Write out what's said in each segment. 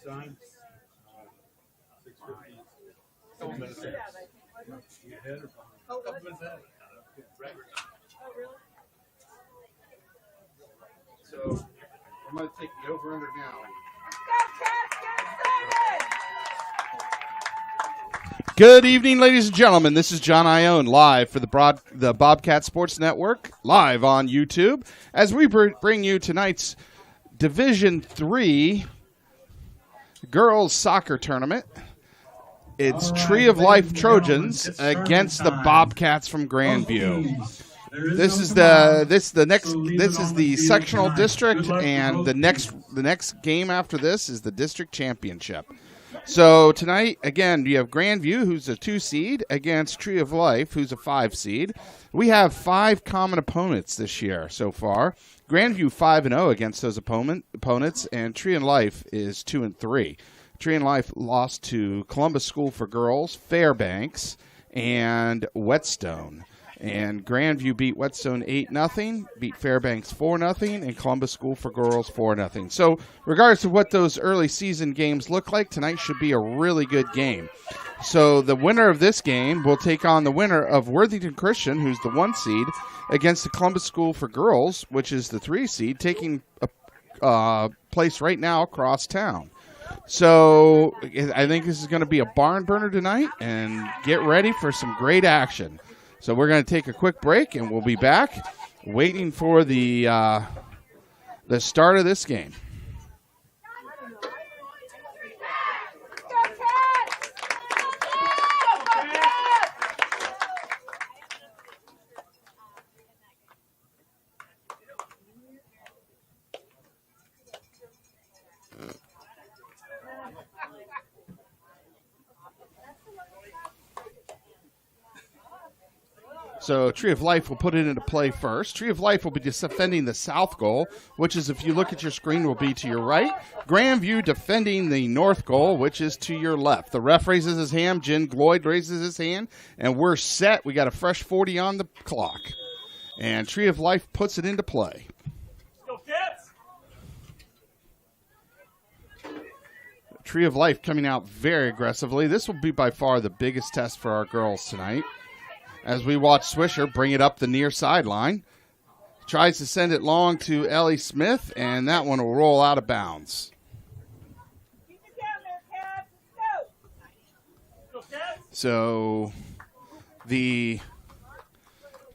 sign. 6:50. Couple minutes ahead. You ahead or behind? Couple minutes ahead. So I'm going to take the over-under now. Good evening, ladies and gentlemen. This is John Ione live for the Bobcat Sports Network, live on YouTube, as we bring you tonight's Division III girls soccer tournament. It's Tree of Life Trojans against the Bobcats from Grandview. This is the sectional district, and the next game after this is the district championship. So tonight, again, you have Grandview, who's a 2 seed, against Tree of Life, who's a 5 seed. We have 5 common opponents this year so far. Grandview 5-0 against those opponents, and Tree of Life is 2-3. Tree of Life lost to Columbus School for Girls, Fairbanks, and Whetstone. And Grandview beat Whetstone 8-0, beat Fairbanks 4-0, and Columbus School for Girls 4-0. So regardless of what those early season games look like, tonight should be a really good game. So the winner of this game will take on the winner of Worthington Christian, who's the 1 seed, against the Columbus School for Girls, which is the 3 seed, taking a place right now across town. So I think this is going to be a barn burner tonight, and get ready for some great action. So we're going to take a quick break, and we'll be back waiting for the start of this game. So Tree of Life will put it into play first. Tree of Life will be defending the south goal, which is, if you look at your screen, will be to your right. Grandview defending the north goal, which is to your left. The ref raises his hand. Jen Gloyd raises his hand. And we're set. We got a fresh 40 on the clock. And Tree of Life puts it into play. Tree of Life coming out very aggressively. This will be by far the biggest test for our girls tonight. As we watch Swisher bring it up the near sideline. Tries to send it long to Ellie Smith, and that one will roll out of bounds. So the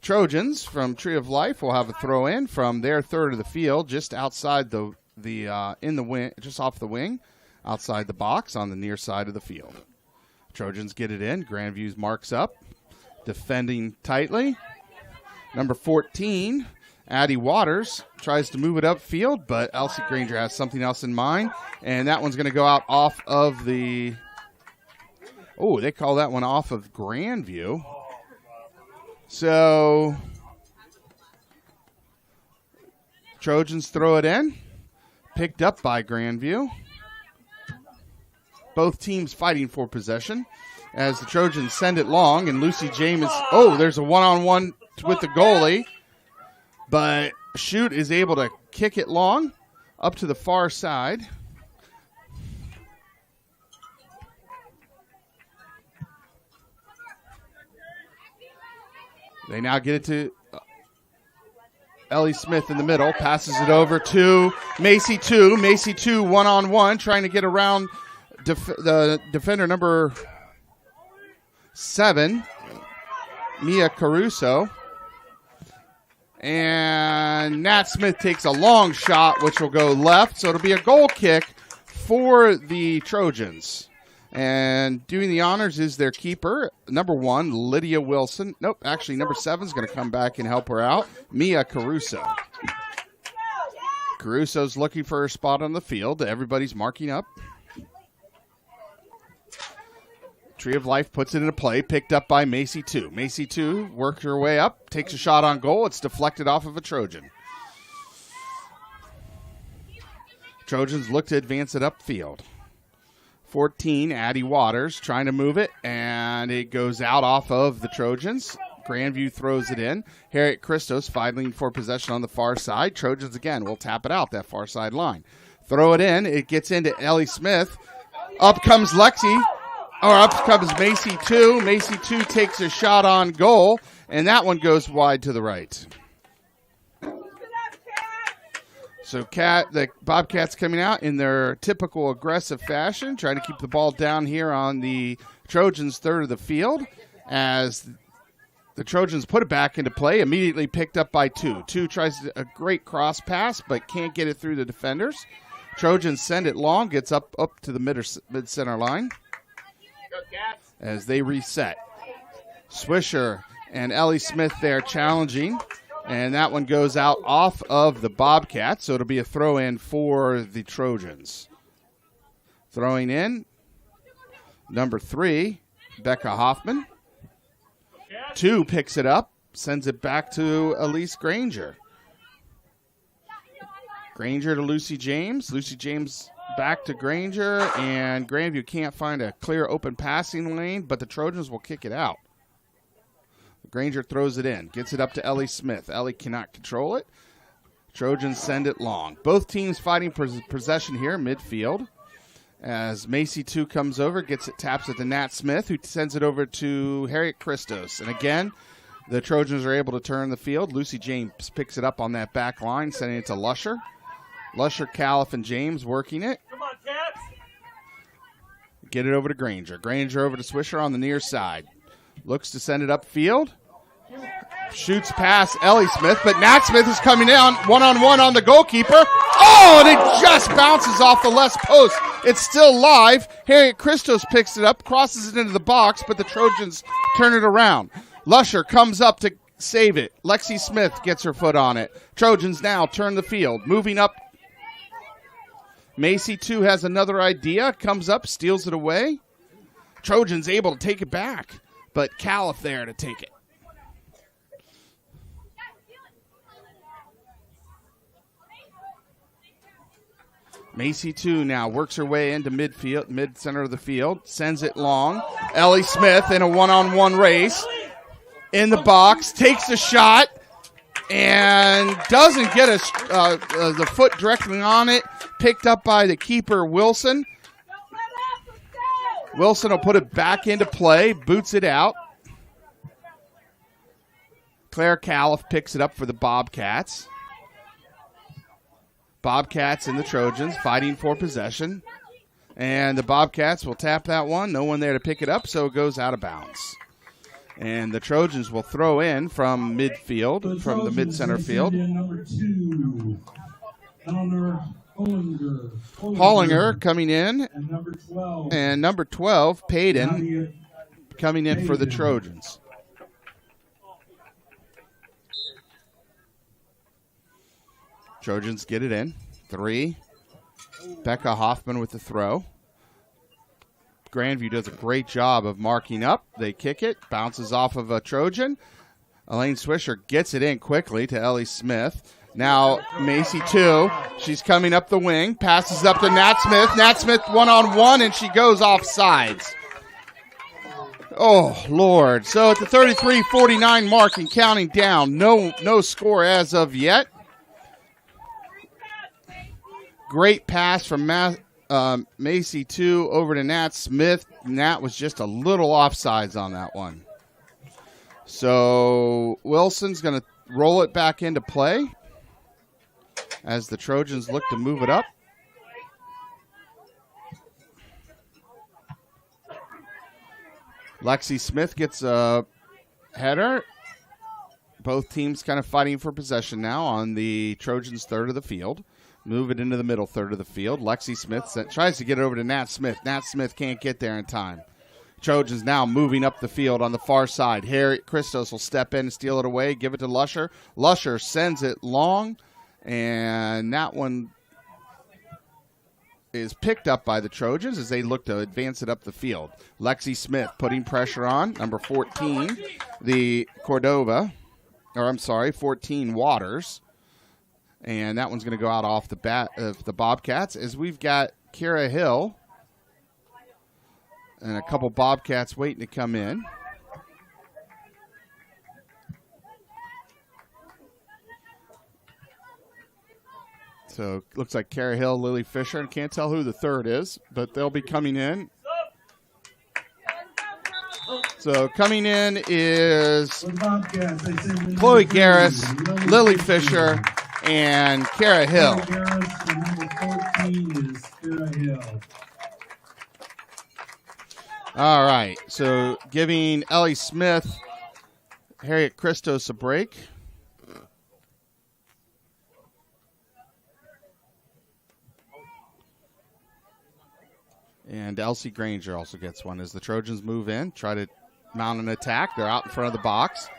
Trojans from Tree of Life will have a throw in from their third of the field, just outside in the wing, just off the wing, outside the box on the near side of the field. Trojans get it in. Grandview's marks up. Defending tightly. Number 14, Addie Waters, tries to move it upfield, but Elsie Granger has something else in mind, and that one's going to go out off of the... Oh, they call that one off of Grandview. So, Trojans throw it in. Picked up by Grandview. Both teams fighting for possession. As the Trojans send it long, and Lucy James, there's a one-on-one with the goalie, but Shute is able to kick it long up to the far side. They now get it to Ellie Smith in the middle, passes it over to Macy 2. Macy 2 one-on-one, trying to get around the defender number 7, Mia Caruso. And Nat Smith takes a long shot, which will go left. So it'll be a goal kick for the Trojans. And doing the honors is their keeper, number 1, Lydia Wilson. Nope, actually number 7 is going to come back and help her out, Mia Caruso. Caruso's looking for her spot on the field. Everybody's marking up. Tree of Life puts it into play, picked up by Macy 2. Macy 2 works her way up, takes a shot on goal. It's deflected off of a Trojan. Trojans look to advance it upfield. 14, Addie Waters trying to move it, and it goes out off of the Trojans. Grandview throws it in. Harriet Christos fighting for possession on the far side. Trojans again will tap it out that far side line. Throw it in. It gets into Ellie Smith. Up comes Lexi. Or up comes Macy 2. Macy 2 takes a shot on goal, and that one goes wide to the right. So the Bobcats coming out in their typical aggressive fashion, trying to keep the ball down here on the Trojans' third of the field. As the Trojans put it back into play, immediately picked up by 2. 2 tries a great cross pass, but can't get it through the defenders. Trojans send it long, gets up to the mid-center line as they reset. Swisher and Ellie Smith there challenging, and that one goes out off of the Bobcats, so it'll be a throw-in for the Trojans. Throwing in, number 3, Becca Hoffman. 2 picks it up, sends it back to Elise Granger. Granger to Lucy James. Lucy James back to Granger, and Grandview can't find a clear open passing lane, but the Trojans will kick it out. Granger throws it in, gets it up to Ellie Smith. Ellie cannot control it. Trojans send it long. Both teams fighting for possession here, midfield. As Macy 2 comes over, gets it, taps it to Nat Smith, who sends it over to Harriet Christos. And again, the Trojans are able to turn the field. Lucy James picks it up on that back line, sending it to Lusher. Lusher, Califf, and James working it. Come on, Cats. Get it over to Granger. Granger over to Swisher on the near side. Looks to send it upfield. Shoots past Ellie Smith, but Nat Smith is coming down one-on-one on the goalkeeper. Oh, and it just bounces off the left post. It's still live. Harriet Christos picks it up, crosses it into the box, but the Trojans turn it around. Lusher comes up to save it. Lexi Smith gets her foot on it. Trojans now turn the field, moving up. Macy 2 has another idea, comes up, steals it away. Trojans able to take it back, but Califf there to take it. Macy 2 now works her way into midfield, mid-center of the field, sends it long. Ellie Smith in a one-on-one race in the box, takes a shot, and doesn't get the foot directly on it. Picked up by the keeper, Wilson. Wilson will put it back into play, boots it out. Claire Califf picks it up for the Bobcats. Bobcats and the Trojans fighting for possession. And the Bobcats will tap that one. No one there to pick it up, so it goes out of bounds. And the Trojans will throw in from midfield, from the mid-center field. Number 2, Eleanor Hollinger coming in. And number 12, Payton, coming in for the Trojans. Trojans get it in. 3. Becca Hoffman with the throw. Grandview does a great job of marking up. They kick it. Bounces off of a Trojan. Elaine Swisher gets it in quickly to Ellie Smith. Now Macy 2. She's coming up the wing. Passes up to Nat Smith. Nat Smith one-on-one, and she goes off sides. Oh, Lord. So at the 33-49 mark and counting down. No score as of yet. Great pass from Macy 2 over to Nat Smith. Nat was just a little offsides on that one. So Wilson's going to roll it back into play as the Trojans look to move it up. Lexi Smith gets a header. Both teams kind of fighting for possession now on the Trojans' third of the field. Move it into the middle third of the field. Lexi Smith tries to get it over to Nat Smith. Nat Smith can't get there in time. Trojans now moving up the field on the far side. Harriet Christos will step in and steal it away, give it to Lusher. Lusher sends it long, and that one is picked up by the Trojans as they look to advance it up the field. Lexi Smith putting pressure on. Number 14, the 14 Waters. And that one's going to go out off the bat of the Bobcats as we've got Kira Hill and a couple Bobcats waiting to come in. So looks like Kara Hill, Lily Fisher, and can't tell who the third is, but they'll be coming in. So coming in is Chloe Garris, Lily Fisher, and Kara Hill. All right, so giving Ellie Smith, Harriet Christos a break. And Elsie Granger also gets one as the Trojans move in, try to mount an attack. They're out in front of the box.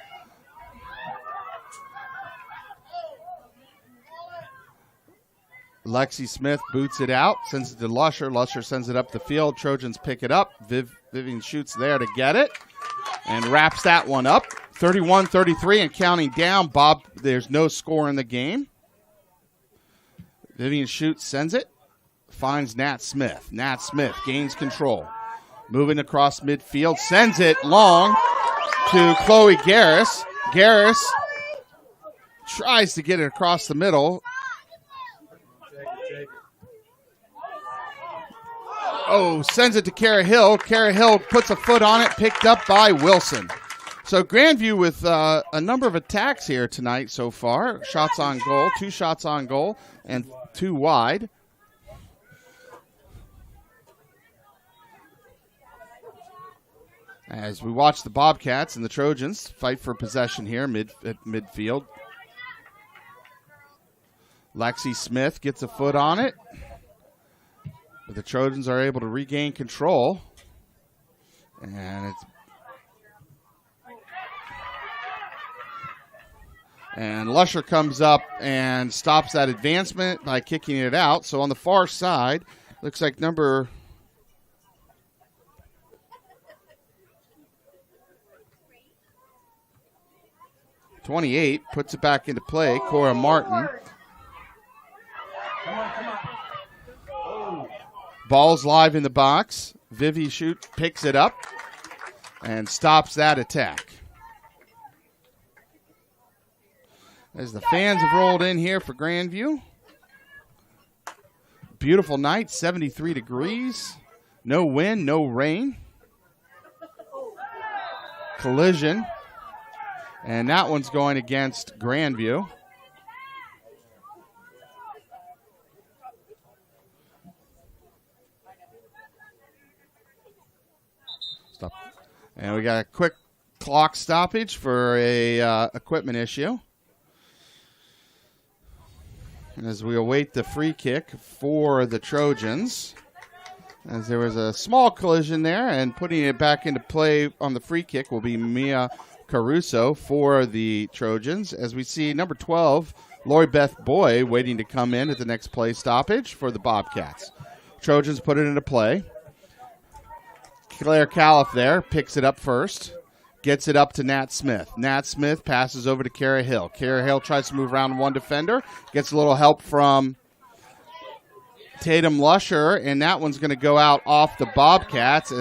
Lexi Smith boots it out, sends it to Lusher. Lusher sends it up the field. Trojans pick it up. Vivian shoots there to get it and wraps that one up. 31-33 and counting down. Bob, there's no score in the game. Vivian shoots, sends it. Finds Nat Smith. Nat Smith gains control. Moving across midfield. Sends it long to Chloe Garris. Garris tries to get it across the middle. Oh, sends it to Kara Hill. Kara Hill puts a foot on it. Picked up by Wilson. So Grandview with a number of attacks here tonight so far. Shots on goal. 2 shots on goal and 2 wide. As we watch the Bobcats and the Trojans fight for possession here at midfield. Lexi Smith gets a foot on it. But the Trojans are able to regain control. And Lusher comes up and stops that advancement by kicking it out. So on the far side, looks like number 28 puts it back into play. Cora Martin. Ball's live in the box. Vivi picks it up and stops that attack. As the fans have rolled in here for Grandview. Beautiful night, 73 degrees. No wind, no rain. Collision. And that one's going against Grandview. Stop. And we got a quick clock stoppage for a equipment issue. As we await the free kick for the Trojans. As there was a small collision there, and putting it back into play on the free kick will be Mia Caruso for the Trojans. As we see number 12, Lori Beth Boy, waiting to come in at the next play stoppage for the Bobcats. Trojans put it into play. Claire Califf there picks it up first. Gets it up to Nat Smith. Nat Smith passes over to Kara Hill. Kara Hill tries to move around one defender. Gets a little help from Tatum Lusher, and that one's going to go out off the Bobcats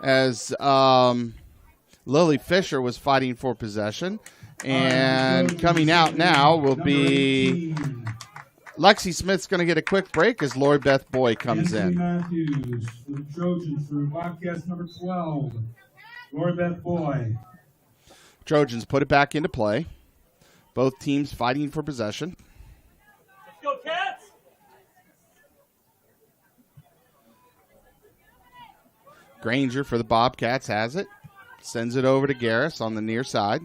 as Lily Fisher was fighting for possession. And coming out now will be Lexi Smith's going to get a quick break as Lori Beth Boy comes in. Matthews for the Trojans for Bobcats number 12. Lori Beth Boy. Trojans put it back into play. Both teams fighting for possession. Let's go, Cats! Granger for the Bobcats has it. Sends it over to Garris on the near side.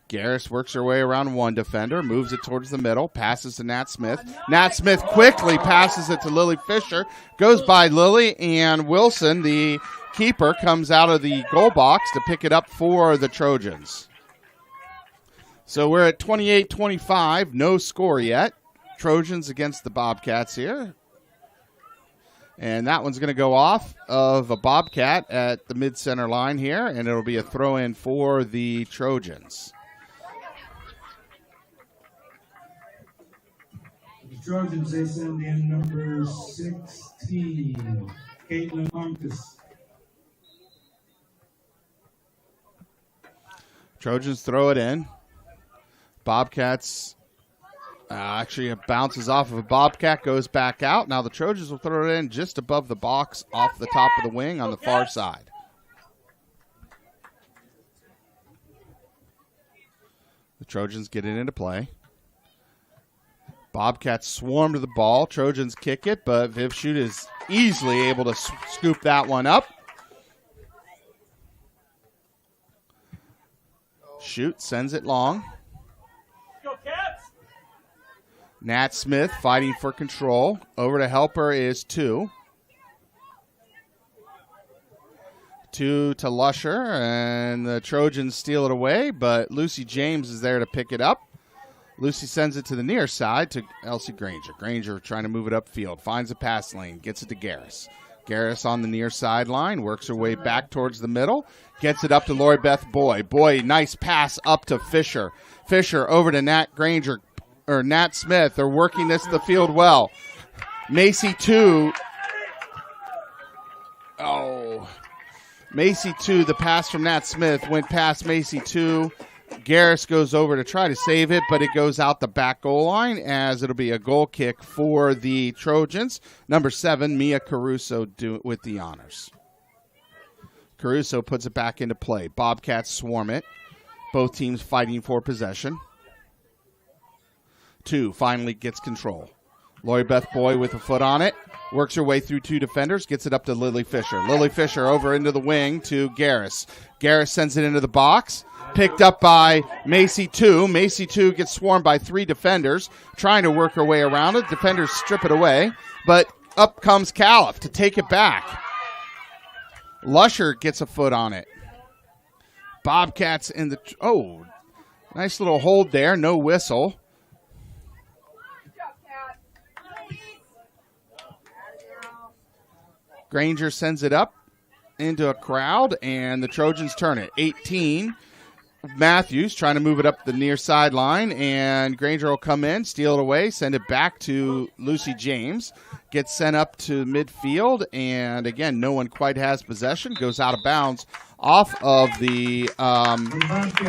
Garris works her way around one defender, moves it towards the middle, passes to Nat Smith. Nat Smith quickly passes it to Lily Fisher. Goes by Lily, and Wilson, the keeper, comes out of the goal box to pick it up for the Trojans. So we're at 28-25, no score yet. Trojans against the Bobcats here. And that one's going to go off of a Bobcat at the mid-center line here, and it'll be a throw-in for the Trojans. The Trojans, they send in number 16, Caitlin Monkus. Trojans throw it in. Bobcats Actually, it bounces off of a Bobcat, goes back out. Now the Trojans will throw it in just above the box off the top of the wing on the far side. The Trojans get it into play. Bobcats swarm to the ball. Trojans kick it, but Vivshut is easily able to scoop that one up. Shoot, sends it long. Nat Smith fighting for control. Over to helper is 2. 2 to Lusher, and the Trojans steal it away, but Lucy James is there to pick it up. Lucy sends it to the near side to Elsie Granger. Granger trying to move it upfield. Finds a pass lane. Gets it to Garris. Garris on the near sideline. Works her way back towards the middle. Gets it up to Lori Beth Boy. Boy, nice pass up to Fisher. Fisher over to Nat Granger. Or Nat Smith. They're working the field well. Macy 2. Oh. Macy 2. The pass from Nat Smith went past Macy 2. Garris goes over to try to save it, but it goes out the back goal line as it'll be a goal kick for the Trojans. Number 7, Mia Caruso with the honors. Caruso puts it back into play. Bobcats swarm it. Both teams fighting for possession. 2 finally gets control. Lori Beth Boy with a foot on it. Works her way through 2 defenders. Gets it up to Lily Fisher. Lily Fisher over into the wing to Garris. Garris sends it into the box. Picked up by Macy 2. Macy 2 gets swarmed by 3 defenders. Trying to work her way around it. Defenders strip it away. But up comes Califf to take it back. Lusher gets a foot on it. Bobcats in the... Oh, nice little hold there. No whistle. Granger sends it up into a crowd, and the Trojans turn it. 18. Matthews trying to move it up the near sideline, and Granger will come in, steal it away, send it back to Lucy James. Gets sent up to midfield, and again, no one quite has possession. Goes out of bounds off of the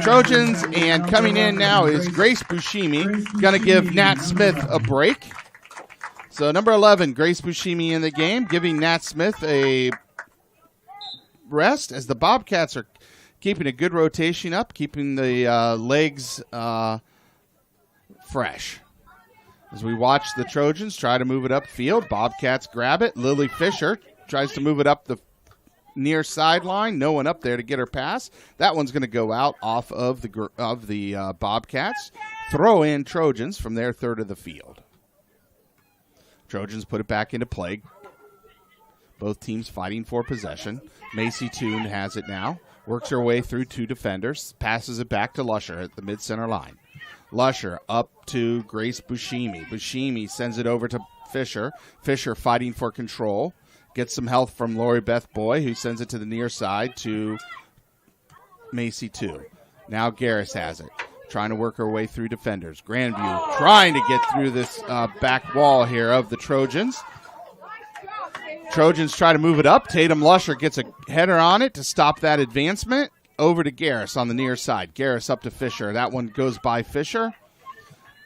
Trojans, and coming in now is Grace Bushimi. Going to give Nat Smith a break. So number 11, Grace Bushimi in the game, giving Nat Smith a rest as the Bobcats are keeping a good rotation up, keeping the legs fresh. As we watch the Trojans try to move it upfield, Bobcats grab it. Lily Fisher tries to move it up the near sideline. No one up there to get her pass. That one's going to go out off of the Bobcats. Throw in Trojans from their third of the field. Trojans put it back into play. Both teams fighting for possession. Macy Toon has it now. Works her way through 2 defenders. Passes it back to Lusher at the mid-center line. Lusher up to Grace Bushimi. Bushimi sends it over to Fisher. Fisher fighting for control. Gets some help from Lori Beth Boy, who sends it to the near side to Macy 2. Now Garris has it. Trying to work her way through defenders. Grandview trying to get through this back wall here of the Trojans. Trojans try to move it up. Tatum Lusher gets a header on it to stop that advancement. Over to Garris on the near side. Garris up to Fisher. That one goes by Fisher.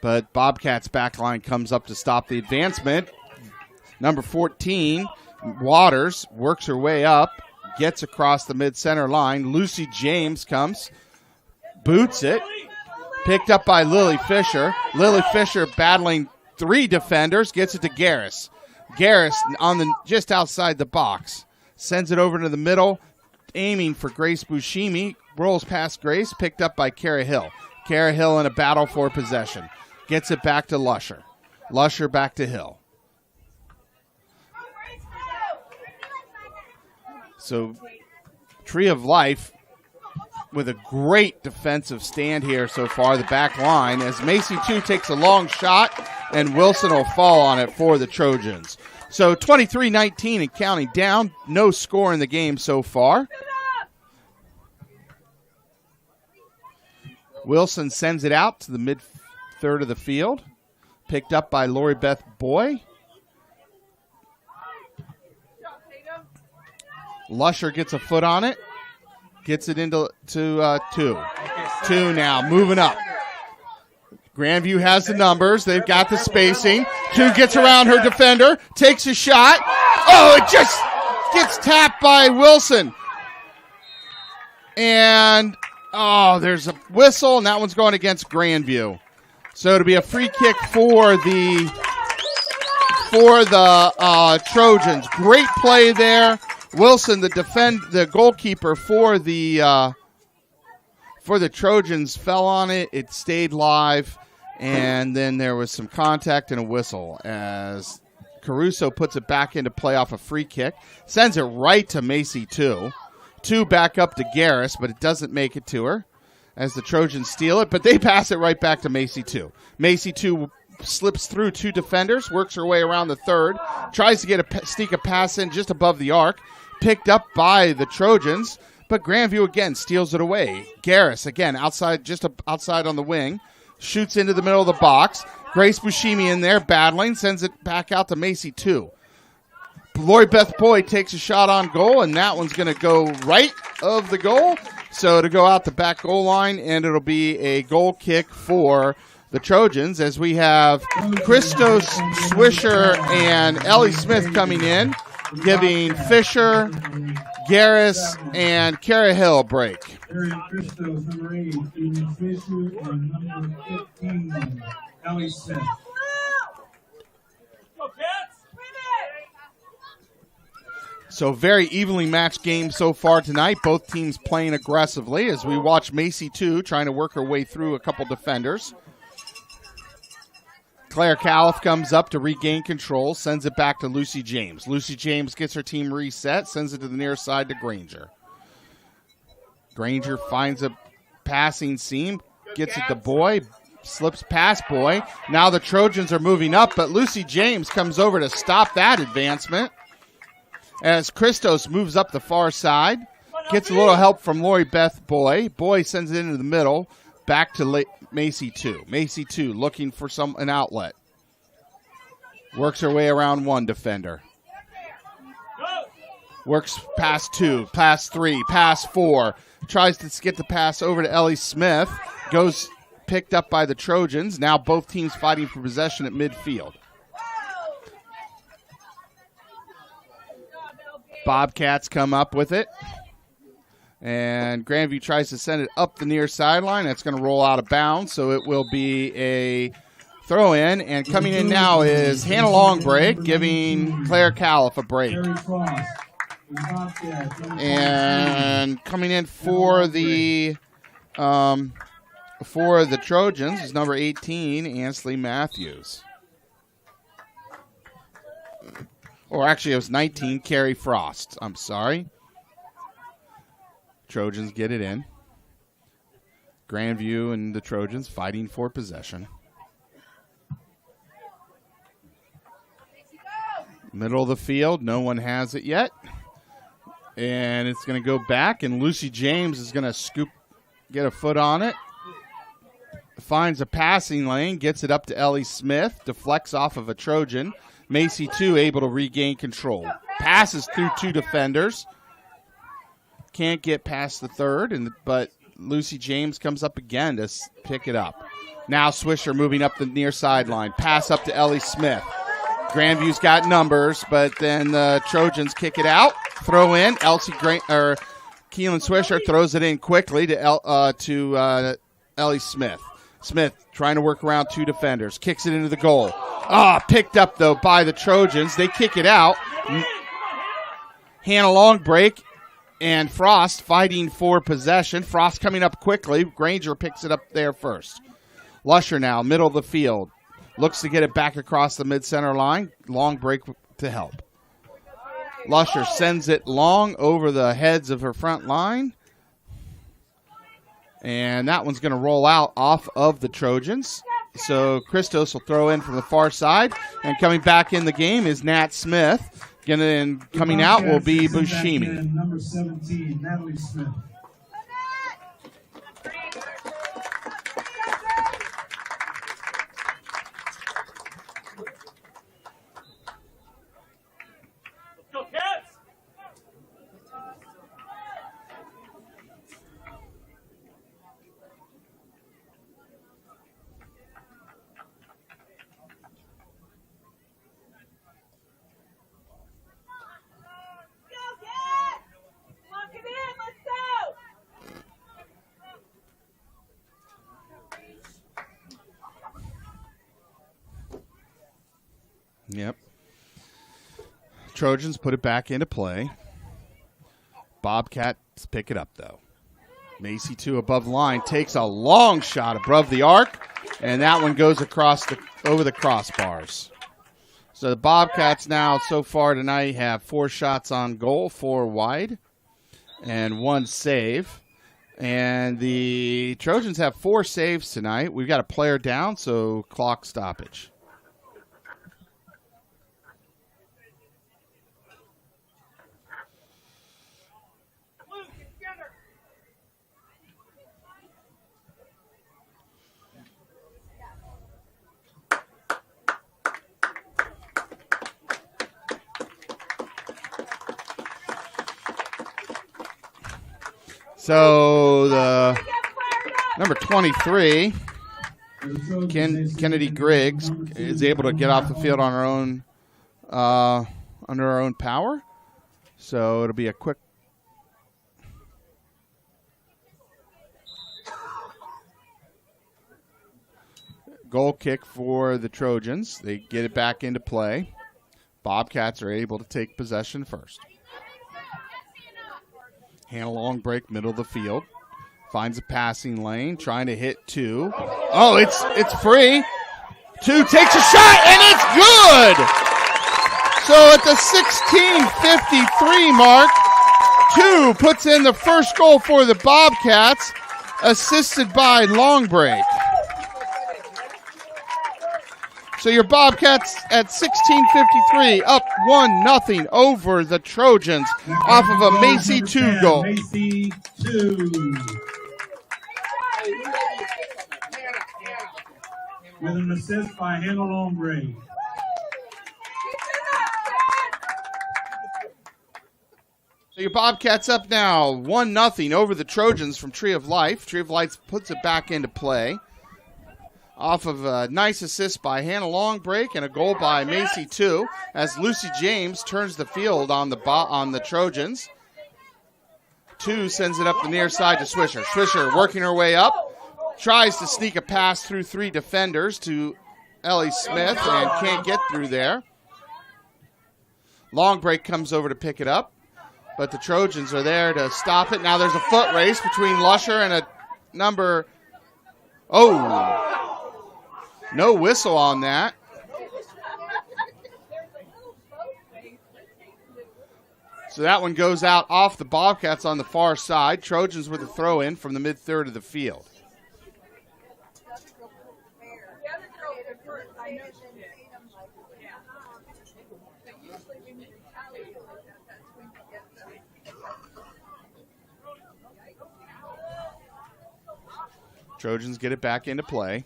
But Bobcats back line comes up to stop the advancement. Number 14, Waters, works her way up. Gets across the mid-center line. Lucy James comes. Boots it. Picked up by Lily Fisher. Lily Fisher battling 3 defenders. Gets it to Garris. Garris on the just outside the box. Sends it over to the middle. Aiming for Grace Bushimi. Rolls past Grace. Picked up by Kara Hill. Kara Hill in a battle for possession. Gets it back to Lusher. Lusher back to Hill. So, Tree of Life with a great defensive stand here so far, the back line, as Macy 2 takes a long shot, and Wilson will fall on it for the Trojans. So 23-19 and counting down. No score in the game so far. Wilson sends it out to the mid-third of the field. Picked up by Lori Beth Boy. Lusher gets a foot on it. Gets it into 2. 2 now, moving up. Grandview has the numbers. They've got the spacing. 2 gets around her defender, takes a shot. Oh, it just gets tapped by Wilson. And, there's a whistle, and that one's going against Grandview. So it'll be a free kick for the Trojans. Great play there. Wilson, the goalkeeper for the Trojans, fell on it. It stayed live, and then there was some contact and a whistle as Caruso puts it back into play off a free kick. Sends it right to Macy 2. 2 back up to Garris, but it doesn't make it to her as the Trojans steal it, but they pass it right back to Macy 2. Macy 2 slips through 2 defenders, works her way around the third, tries to sneak a pass in just above the arc, picked up by the Trojans, but Grandview again steals it away. Garris again just outside on the wing, shoots into the middle of the box. Grace Bushimi in there battling, sends it back out to Macy 2. Lori Beth Boyd takes a shot on goal, and that one's going to go right of the goal. So to go out the back goal line, and it'll be a goal kick for the Trojans as we have Christos Swisher and Ellie Smith coming in, giving Fisher, Garris, and Kara Hill a break. Christos, number 8, Stephen Fisher, and number 15, Ellie Smith. So very evenly matched game so far tonight. Both teams playing aggressively as we watch Macy 2 trying to work her way through a couple defenders. Claire Califf comes up to regain control, sends it back to Lucy James. Lucy James gets her team reset, sends it to the near side to Granger. Granger finds a passing seam, gets it to Boy, slips past Boy. Now the Trojans are moving up, but Lucy James comes over to stop that advancement. As Christos moves up the far side, gets a little help from Lori Beth Boy. Boy sends it into the middle, back to Macy 2. Macy 2 looking for an outlet. Works her way around 1 defender. Works past 2, past 3, past 4. Tries to get the pass over to Ellie Smith. Goes picked up by the Trojans. Now both teams fighting for possession at midfield. Bobcats come up with it. And Grandview tries to send it up the near sideline. That's going to roll out of bounds, so it will be a throw in. And coming in now is Hannah Longbreak, giving Claire Califf a break. And coming in for the Trojans is number 18, Ansley Matthews. Or actually, it was 19, Carrie Frost. I'm sorry. Trojans get it in. Grandview and the Trojans fighting for possession. Middle of the field, no one has it yet. And it's going to go back, and Lucy James is going to get a foot on it. Finds a passing lane, gets it up to Ellie Smith, deflects off of a Trojan. Macy 2 able to regain control. Passes through 2 defenders. Can't get past the third, but Lucy James comes up again to pick it up. Now Swisher moving up the near sideline. Pass up to Ellie Smith. Grandview's got numbers, but then the Trojans kick it out. Throw in. Keelan Swisher throws it in quickly to Ellie Smith. Smith trying to work around 2 defenders. Kicks it into the goal. Picked up, though, by the Trojans. They kick it out. Hannah Longbreak and Frost fighting for possession. Frost coming up quickly. Granger picks it up there first. Lusher now, middle of the field. Looks to get it back across the mid-center line. Longbreak to help. Lusher sends it long over the heads of her front line. And that one's going to roll out off of the Trojans. So Christos will throw in from the far side. And coming back in the game is Nat Smith. Coming out will be Bushimi. Number 17, Natalie Smith. Yep. Trojans put it back into play. Bobcats pick it up, though. Macy 2 above the line, takes a long shot above the arc, and that one goes over the crossbars. So the Bobcats now, so far tonight, have 4 shots on goal, 4 wide, and 1 save. And the Trojans have 4 saves tonight. We've got a player down, so clock stoppage. So the number 23, Kennedy Griggs, is able to get off the field on her own, under her own power. So it'll be a quick. Goal kick for the Trojans. They get it back into play. Bobcats are able to take possession first. Hannah long break, middle of the field. Finds a passing lane, trying to hit 2. Oh, it's free. 2 takes a shot, and it's good! So at the 16:53 mark, 2 puts in the first goal for the Bobcats, assisted by long break. So your Bobcats at 16:53 up 1-0 over the Trojans off of a Macy 2 goal. Macy 2. With an assist by Hannah Longgrave. So your Bobcats up now 1-0 over the Trojans from Tree of Life. Tree of Life puts it back into play. Off of a nice assist by Hannah Longbreak and a goal by Macy 2 as Lucy James turns the field on the Trojans. 2 sends it up the near side to Swisher. Swisher working her way up, tries to sneak a pass through 3 defenders to Ellie Smith and can't get through there. Longbreak comes over to pick it up, but the Trojans are there to stop it. Now there's a foot race between Lusher and a number... Oh! No whistle on that. So that one goes out off the Bobcats on the far side. Trojans with a throw in from the mid-third of the field. Trojans get it back into play.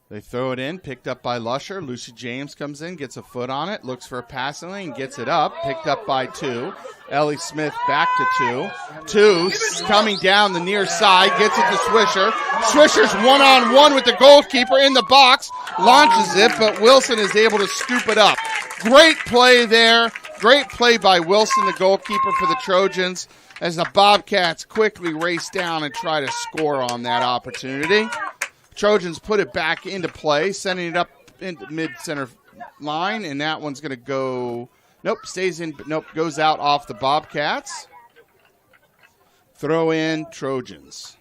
They throw it in, picked up by Lusher. Lucy James comes in, gets a foot on it, looks for a passing lane, gets it up, picked up by 2. Ellie Smith back to 2. 2 coming down the near side, gets it to Swisher. Swisher's one-on-one with the goalkeeper in the box, launches it, but Wilson is able to scoop it up. Great play there. Great play by Wilson, the goalkeeper for the Trojans, as the Bobcats quickly race down and try to score on that opportunity. Trojans put it back into play, sending it up into mid-center line, and that one's going to go, nope, stays in, but nope, goes out off the Bobcats. Throw in Trojans.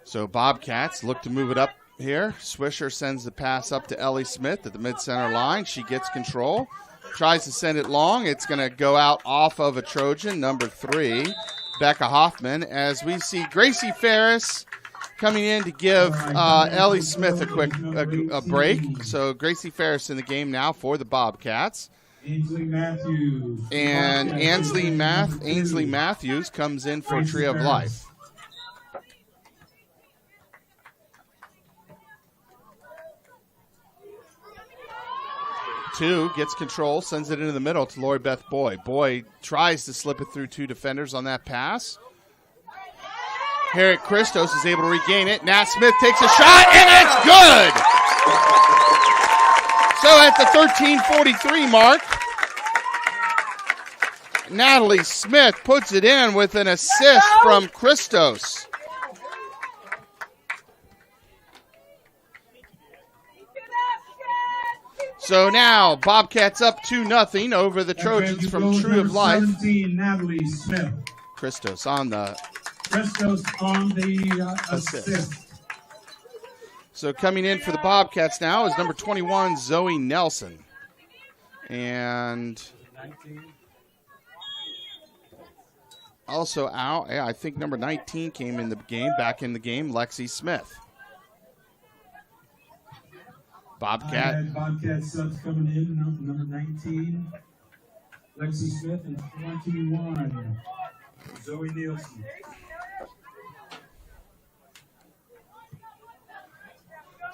So Bobcats look to move it up here. Swisher sends the pass up to Ellie Smith at the mid-center line. She gets control, tries to send it long. It's going to go out off of a Trojan, number 3, Becca Hoffman, as we see Gracie Ferris coming in to give Ellie Smith a quick break. So Gracie Ferris in the game now for the Bobcats. Ainsley Matthews. And Ainsley Matthews comes in for Tree of Life. 2 gets control, sends it into the middle to Lori Beth Boyd. Boyd tries to slip it through 2 defenders on that pass. Harriet Christos is able to regain it. Nat Smith takes a shot, and it's good! So at the 13:43 mark, Natalie Smith puts it in with an assist from Christos. So now Bobcats up 2-0 over the Trojans from True of Life. 17, Natalie Smith. Christos on the assist. So coming in for the Bobcats now is number 21, Zoe Nelson. And also out, I think number 19 came in the game, back in the game, Lexi Smith. Bobcat subs coming in, number 19, Lexi Smith, and 21, Zoe Nielsen.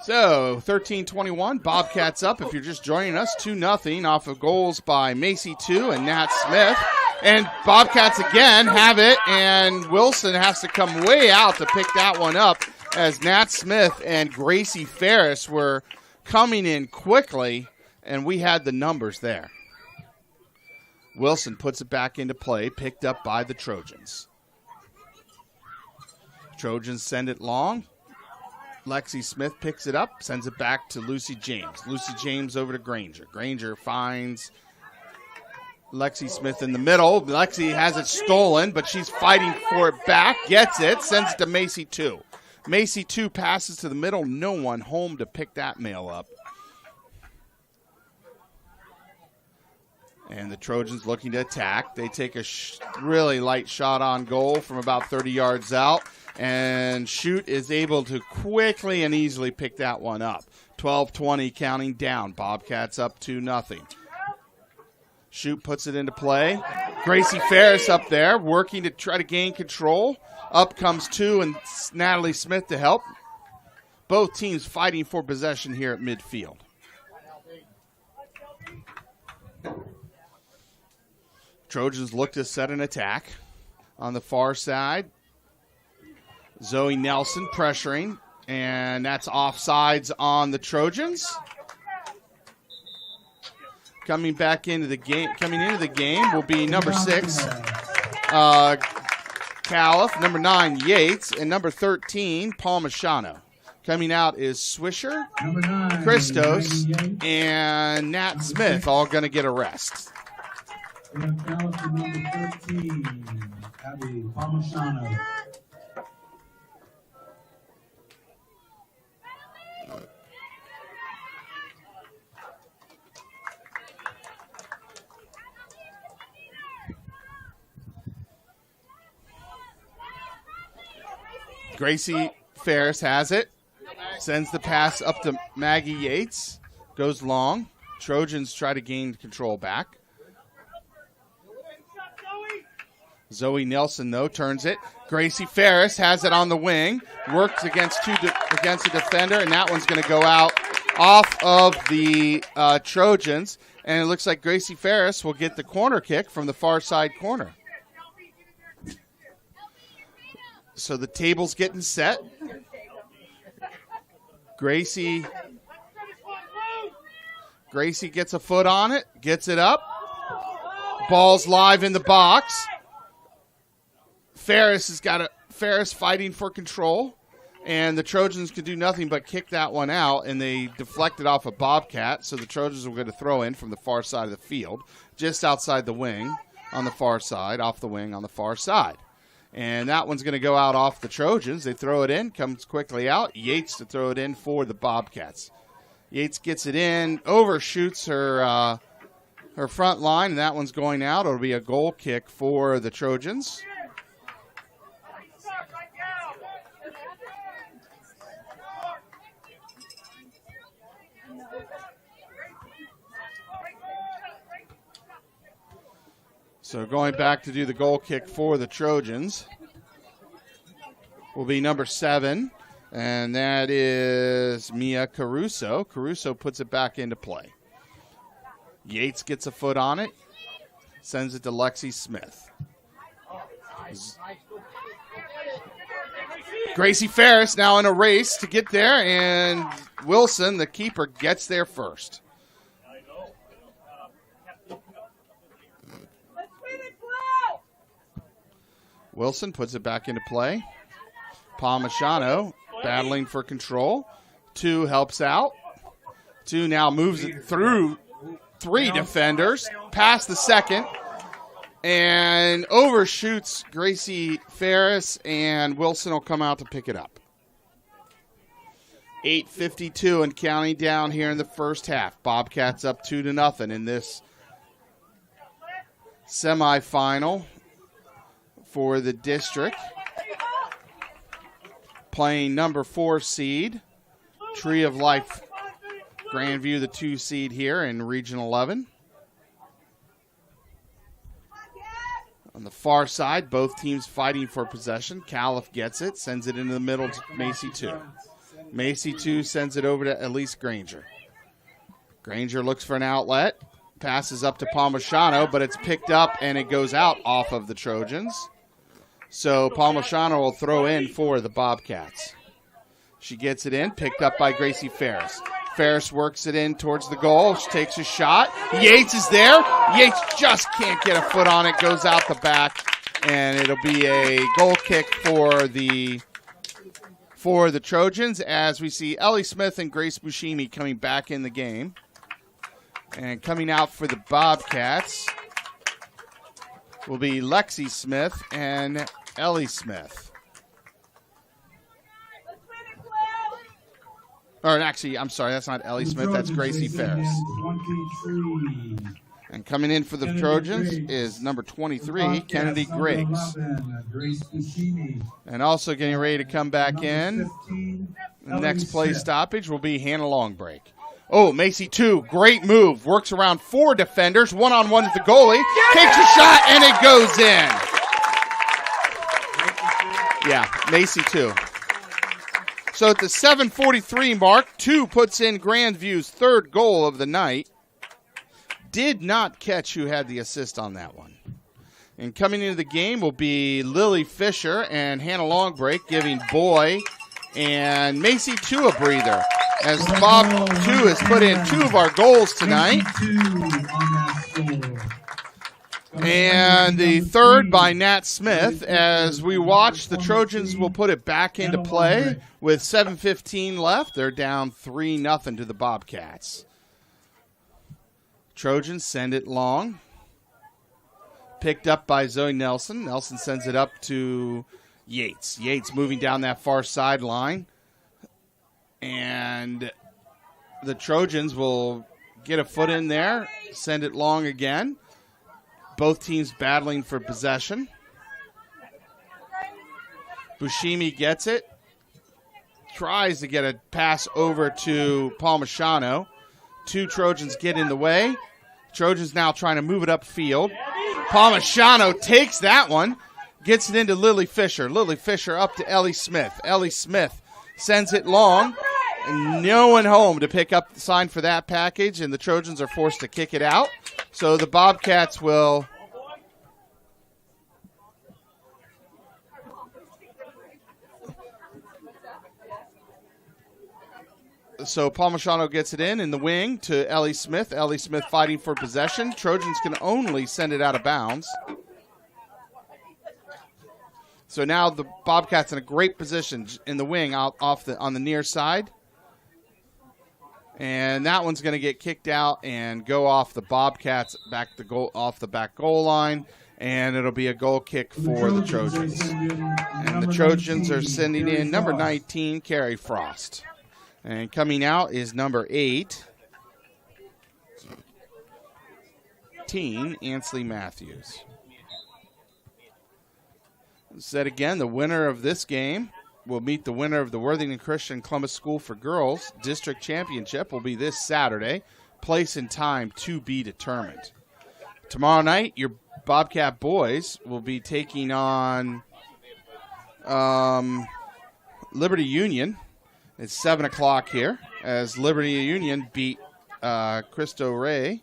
So 13-21, Bobcats up. If you're just joining us, 2-0 off of goals by Macy 2 and Nat Smith. And Bobcats again have it, and Wilson has to come way out to pick that one up as Nat Smith and Gracie Ferris were coming in quickly, and we had the numbers there. Wilson puts it back into play, picked up by the Trojans. Trojans send it long. Lexi Smith picks it up, sends it back to Lucy James. Lucy James over to Granger. Granger finds Lexi Smith in the middle. Lexi has it stolen, but she's fighting for it back. Gets it, sends it to Macy 2. Macy 2 passes to the middle. No one home to pick that mail up. And the Trojans looking to attack. They take a really light shot on goal from about 30 yards out. And Shoot is able to quickly and easily pick that one up. 12-20 counting down. Bobcats up 2-0. Shoot puts it into play. Gracie Ferris up there working to try to gain control. Up comes 2 and Natalie Smith to help. Both teams fighting for possession here at midfield. Trojans look to set an attack. On the far side, Zoe Nelson pressuring, and that's offsides on the Trojans. Coming into the game will be number 6, Califf, number 9, Yates, and number 13, Palmachano. Coming out is Swisher, Number 9, Christos, and Nat Smith, all going to get a rest. We have Califf for number 13, Abby Palmachano. Gracie Ferris has it. Sends the pass up to Maggie Yates. Goes long. Trojans try to gain control back. Zoe Nelson, though, turns it. Gracie Ferris has it on the wing. Works against a defender, and that one's going to go out off of the Trojans. And it looks like Gracie Ferris will get the corner kick from the far side corner. So the table's getting set. Gracie gets a foot on it, gets it up. Ball's live in the box. Ferris fighting for control, and the Trojans could do nothing but kick that one out, and they deflected off a Bobcat, so the Trojans were going to throw in from the far side of the field, just outside the wing on the far side, off the wing on the far side. And that one's going to go out off the Trojans. They throw it in, comes quickly out. Yates to throw it in for the Bobcats. Yates gets it in, overshoots her front line, and that one's going out. It'll be a goal kick for the Trojans. So going back to do the goal kick for the Trojans will be number 7, and that is Mia Caruso. Caruso puts it back into play. Yates gets a foot on it, sends it to Lexi Smith. Gracie Ferris now in a race to get there, and Wilson, the keeper, gets there first. Wilson puts it back into play. Palmisano battling for control. 2 helps out. 2 now moves it through 3 defenders, past the second, and overshoots Gracie Ferris, and Wilson will come out to pick it up. 8:52 and counting down here in the first half. Bobcats up 2-0 in this semifinal for the district. Playing number 4 seed, Tree of Life Grandview, the 2 seed here in Region 11. On the far side, both teams fighting for possession. Califf gets it, sends it into the middle to Macy 2. Macy 2 sends it over to Elise Granger. Granger looks for an outlet, passes up to Palmisano, but it's picked up and it goes out off of the Trojans. So Palmisano will throw in for the Bobcats. She gets it in, picked up by Gracie Ferris. Ferris works it in towards the goal. She takes a shot. Yates is there. Yates just can't get a foot on it. Goes out the back, and it'll be a goal kick for the Trojans as we see Ellie Smith and Grace Buscemi coming back in the game. And coming out for the Bobcats will be Lexi Smith and Ellie Smith. Or actually, I'm sorry, that's not Ellie Smith, that's Gracie Ferris. And coming in for the Trojans is number 23, Kennedy Griggs. And also getting ready to come back in, the next play stoppage will be Hannah Longbreak. Oh, Macy 2, great move. Works around 4 defenders, one-on-one with the goalie. Takes a shot, and it goes in. Yeah, Macy 2. So at the 7:43 mark, 2 puts in Grandview's 3rd goal of the night. Did not catch who had the assist on that one. And coming into the game will be Lily Fisher and Hannah Longbreak, giving Boy and Macy 2 a breather. As Bob 2 has put in 2 of our goals tonight. And the 3rd by Nat Smith. As we watch, the Trojans will put it back into play with 7:15 left. They're down 3-0 to the Bobcats. Trojans send it long. Picked up by Zoe Nelson. Nelson sends it up to Yates. Yates moving down that far sideline. And the Trojans will get a foot in there, send it long again. Both teams battling for possession. Buscemi gets it. Tries to get a pass over to Palmisano. 2 Trojans get in the way. Trojans now trying to move it upfield. Palmisano takes that one. Gets it into Lily Fisher. Lily Fisher up to Ellie Smith. Ellie Smith sends it long. And no one home to pick up the sign for that package, and the Trojans are forced to kick it out. So the Bobcats will So Palmisano gets it in the wing to Ellie Smith. Ellie Smith fighting for possession. Trojans can only send it out of bounds. So now the Bobcats in a great position in the wing on the near side. And that one's going to get kicked out and go off the Bobcats off the back goal line. And it'll be a goal kick for the Trojans. And the Trojans are sending in number 19, Carrie Frost. And coming out is number 8, Ansley Matthews. Said again, the winner of this game will meet the winner of the Worthington Christian Columbus School for Girls District Championship. Will be this Saturday. Place and time to be determined. Tomorrow night, your Bobcat boys will be taking on Liberty Union. It's 7 o'clock here as Liberty Union beat Cristo Rey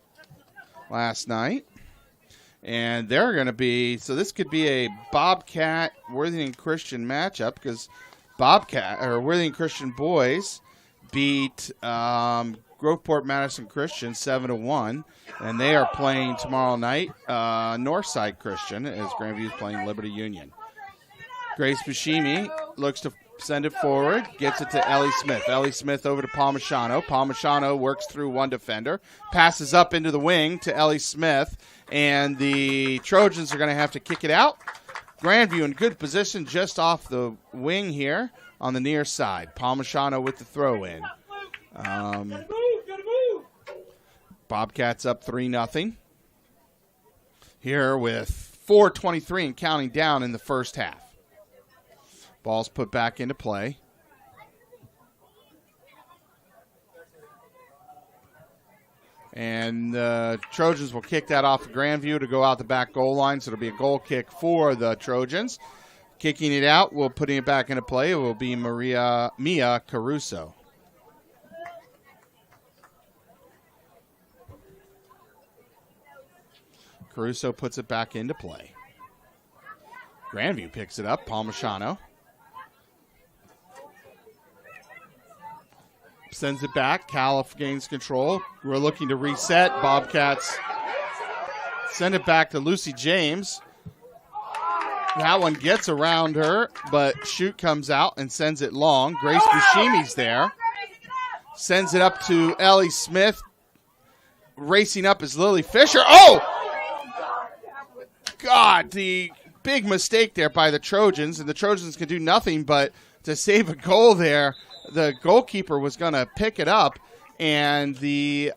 last night. And they're going to be, so this could be a Bobcat Worthington Christian matchup because Worthington Christian boys beat Groveport Madison Christian 7-1, and they are playing tomorrow night Northside Christian as Grandview is playing Liberty Union. Grace Bushimi looks to send it forward, gets it to Ellie Smith. Ellie Smith over to Palmachano. Palmachano works through one defender, passes up into the wing to Ellie Smith, and the Trojans are going to have to kick it out. Grandview in good position just off the wing here on the near side. Palmachano with the throw in. Bobcats up 3-0 here with 4:23 and counting down in the first half. Ball's put back into play. And the Trojans will kick that off of Grandview to go out the back goal line, so it'll be a goal kick for the Trojans. Kicking it out, putting it back into play, it will be Mia Caruso. Caruso puts it back into play. Grandview picks it up, Palmachano. Sends it back. Califf gains control. We're looking to reset. Bobcats send it back to Lucy James. That one gets around her, but Shoot comes out and sends it long. Grace Bushimi's there. Sends it up to Ellie Smith. Racing up is Lily Fisher. Oh! God, the big mistake there by the Trojans, and the Trojans can do nothing but to save a goal there. The goalkeeper was going to pick it up, and the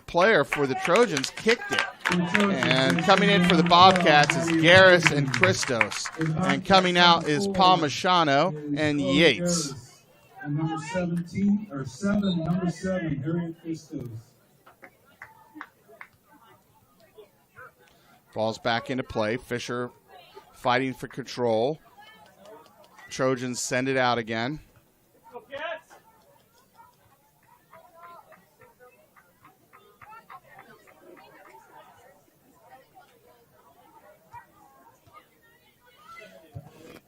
player for the Trojans kicked it. And coming in for the Bobcats is Garris and Christos. And coming out is Palmachano and Yates. And number 7, Harriet Christos. Ball's back into play. Fisher fighting for control. Trojans send it out again.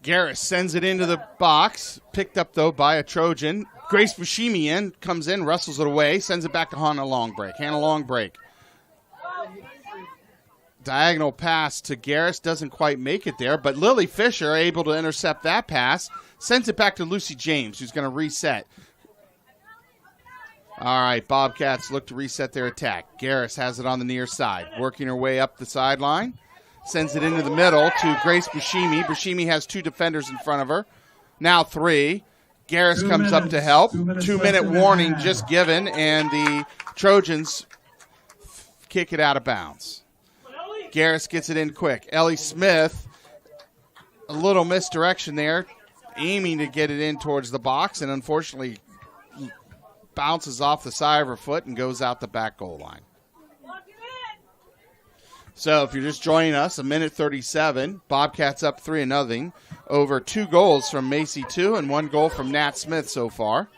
Garris sends it into the box. Picked up, though, by a Trojan. Grace Bushimi comes in, wrestles it away, sends it back to Hannah Longbreak. Hannah Longbreak. Diagonal pass to Garris, doesn't quite make it there, but Lily Fisher able to intercept that pass, sends it back to Lucy James, who's going to reset. All right, Bobcats look to reset their attack. Garris has it on the near side, working her way up the sideline, sends it into the middle to Grace Bushimi. Bushimi has 2 defenders in front of her, now 3. Garris comes up to help. 2-minute warning just given, and the Trojans kick it out of bounds. Garris gets it in quick. Ellie Smith, a little misdirection there, aiming to get it in towards the box, and unfortunately bounces off the side of her foot and goes out the back goal line. So if you're just joining us, 1:37, Bobcats up 3-0 over 2 goals from Macy 2 and 1 goal from Nat Smith so far.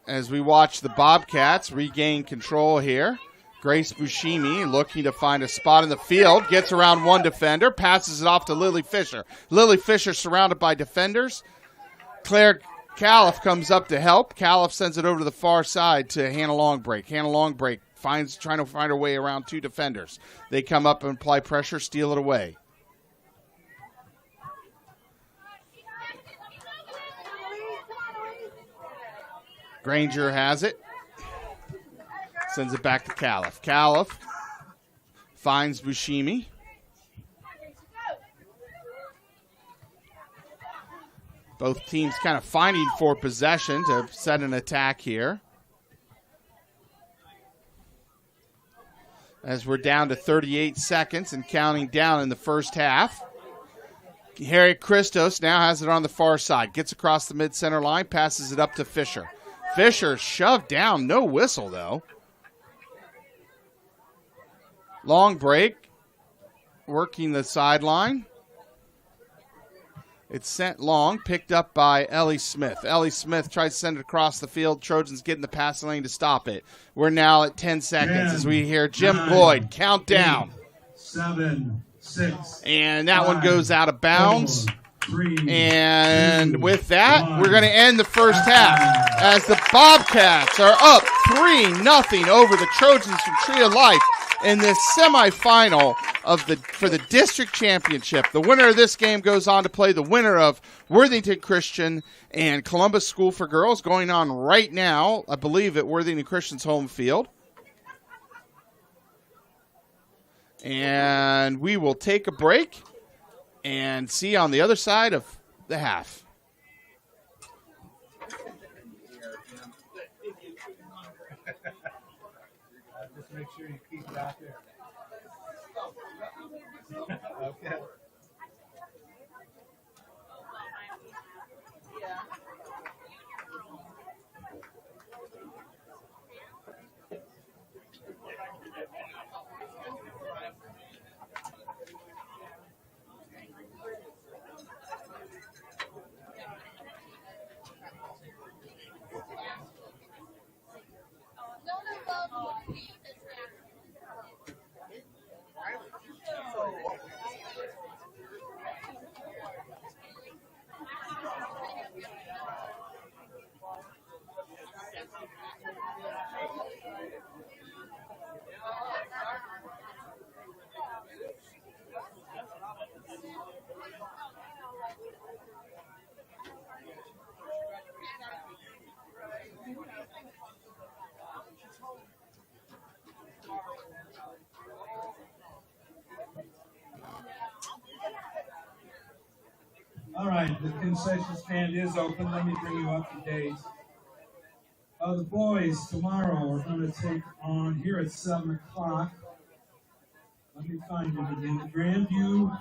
As we watch the Bobcats regain control here. Grace Bushimi looking to find a spot in the field. Gets around one defender. Passes it off to Lily Fisher. Lily Fisher surrounded by defenders. Claire Califf comes up to help. Califf sends it over to the far side to Hannah Longbreak. Hannah Longbreak trying to find her way around 2 defenders. They come up and apply pressure, steal it away. Granger has it. Sends it back to Califf. Califf finds Bushimi. Both teams kind of fighting for possession to set an attack here. As we're down to 38 seconds and counting down in the first half. Harry Christos now has it on the far side. Gets across the mid-center line, passes it up to Fisher. Fisher shoved down, no whistle though. Long break, working the sideline. It's sent long, picked up by Ellie Smith. Ellie Smith tries to send it across the field. Trojans get in the passing lane to stop it. We're now at 10 seconds as we hear Jim Boyd count down. 8, 7, 6. And that 5, one goes out of bounds. 4, 3, and 2, with that, 1. we're going to end the first half as the Bobcats are up 3-0 over the Trojans from Tree of Life in this semifinal for the district championship. The winner of this game goes on to play the winner of Worthington Christian and Columbus School for Girls, going on right now, I believe, at Worthington Christian's home field. And we will take a break and see on the other side of the half. Just make sure you keep it out there. Okay. All right, the concession stand is open. Let me bring you up to date. The boys tomorrow are going to take on here at 7 o'clock. Let me find it again. Grandview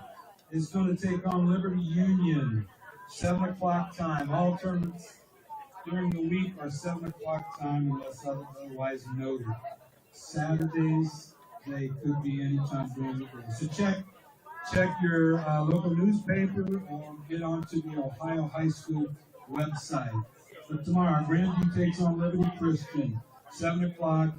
is going to take on Liberty Union, 7 o'clock time. All tournaments during the week are 7 o'clock time unless otherwise noted. Saturdays, they could be anytime during the day. So check your local newspaper or get onto the Ohio High School website. So tomorrow, Grandview takes on Liberty Christian, 7 o'clock.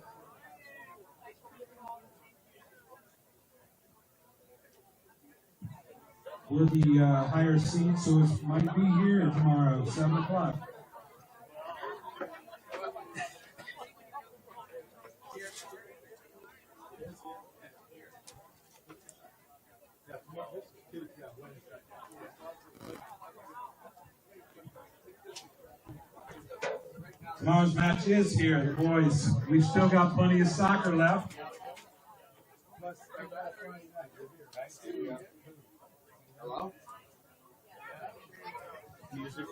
We're the higher seed, so it might be here tomorrow, 7 o'clock. Tomorrow's match is here, the boys. We've still got plenty of soccer left. Hello? Music.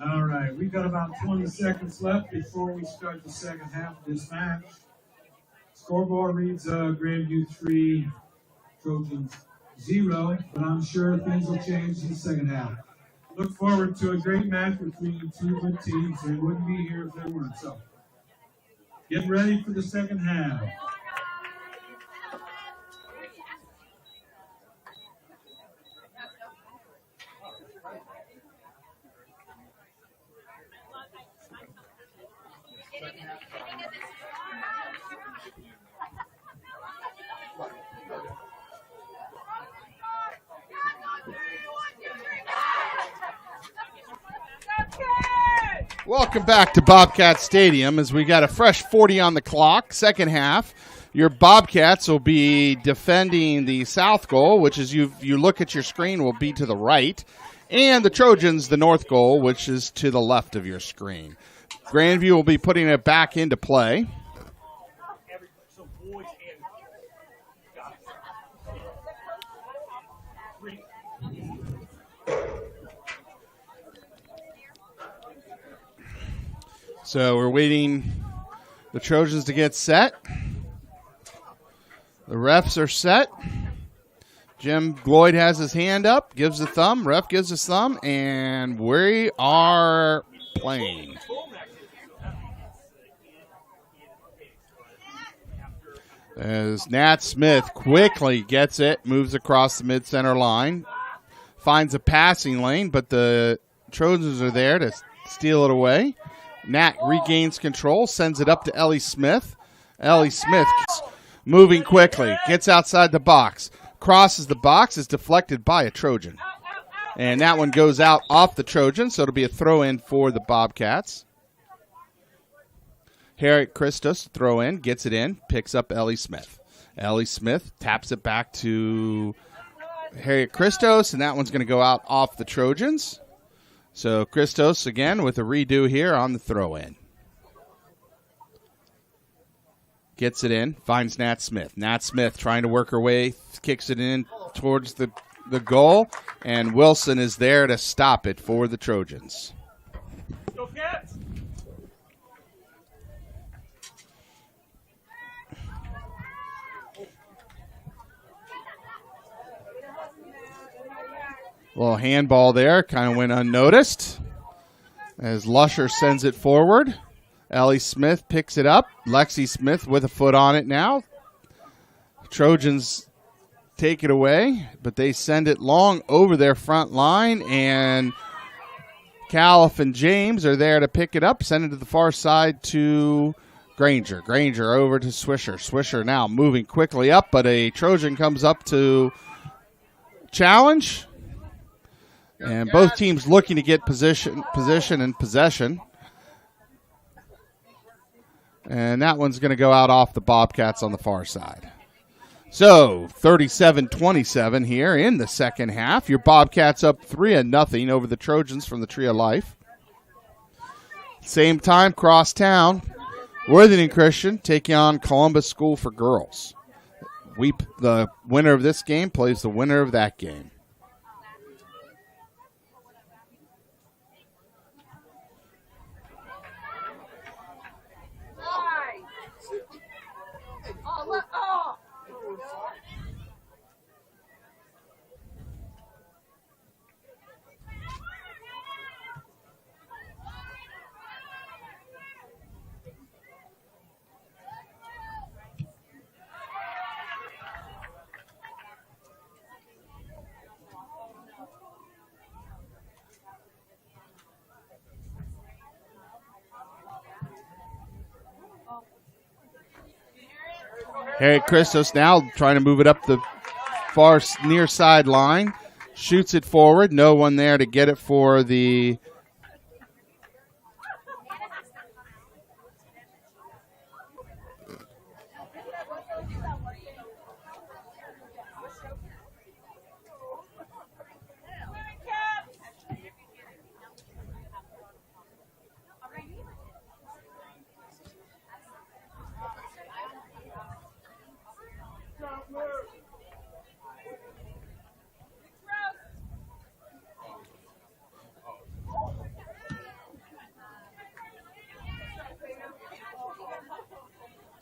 All right, we've got about 20 seconds left before we start the second half of this match. Scoreboard reads Grandview 3, Trojans 0, but I'm sure things will change in the second half. Look forward to a great match between two good teams. They wouldn't be here if they weren't. So, get ready for the second half. Welcome back to Bobcat Stadium as we got a fresh 40 on the clock, second half. Your Bobcats will be defending the south goal, which is you look at your screen will be to the right, and the Trojans, the north goal, which is to the left of your screen. Grandview will be putting it back into play. So we're waiting the Trojans to get set. The refs are set. Jim Gloyd has his hand up, gives a thumb. Ref gives his thumb, and we are playing. As Nat Smith quickly gets it, moves across the mid-center line, finds a passing lane, but the Trojans are there to steal it away. Nat regains control, sends it up to Ellie Smith. Ellie Smith moving quickly, gets outside the box, crosses the box, is deflected by a Trojan. And that one goes out off the Trojan, so it'll be a throw-in for the Bobcats. Harriet Christos, throw in, gets it in, picks up Ellie Smith. Ellie Smith taps it back to Harriet Christos, and that one's going to go out off the Trojans. So Christos again with a redo here on the throw-in. Gets it in, finds Nat Smith. Nat Smith trying to work her way, kicks it in towards the goal, and Wilson is there to stop it for the Trojans. Go Cats! Little handball there, kind of went unnoticed as Lusher sends it forward. Ellie Smith picks it up. Lexi Smith with a foot on it now. Trojans take it away, but they send it long over their front line, and Califf and James are there to pick it up, send it to the far side to Granger. Granger over to Swisher. Swisher now moving quickly up, but a Trojan comes up to challenge. And both teams looking to get position and possession. And that one's going to go out off the Bobcats on the far side. So 37-27 here in the second half. Your Bobcats up 3-0 over the Trojans from the Tree of Life. Same time, cross town. Worthington Christian taking on Columbus School for Girls. The winner of this game plays the winner of that game. Harriet Christos now trying to move it up the far near sideline. Shoots it forward. No one there to get it for the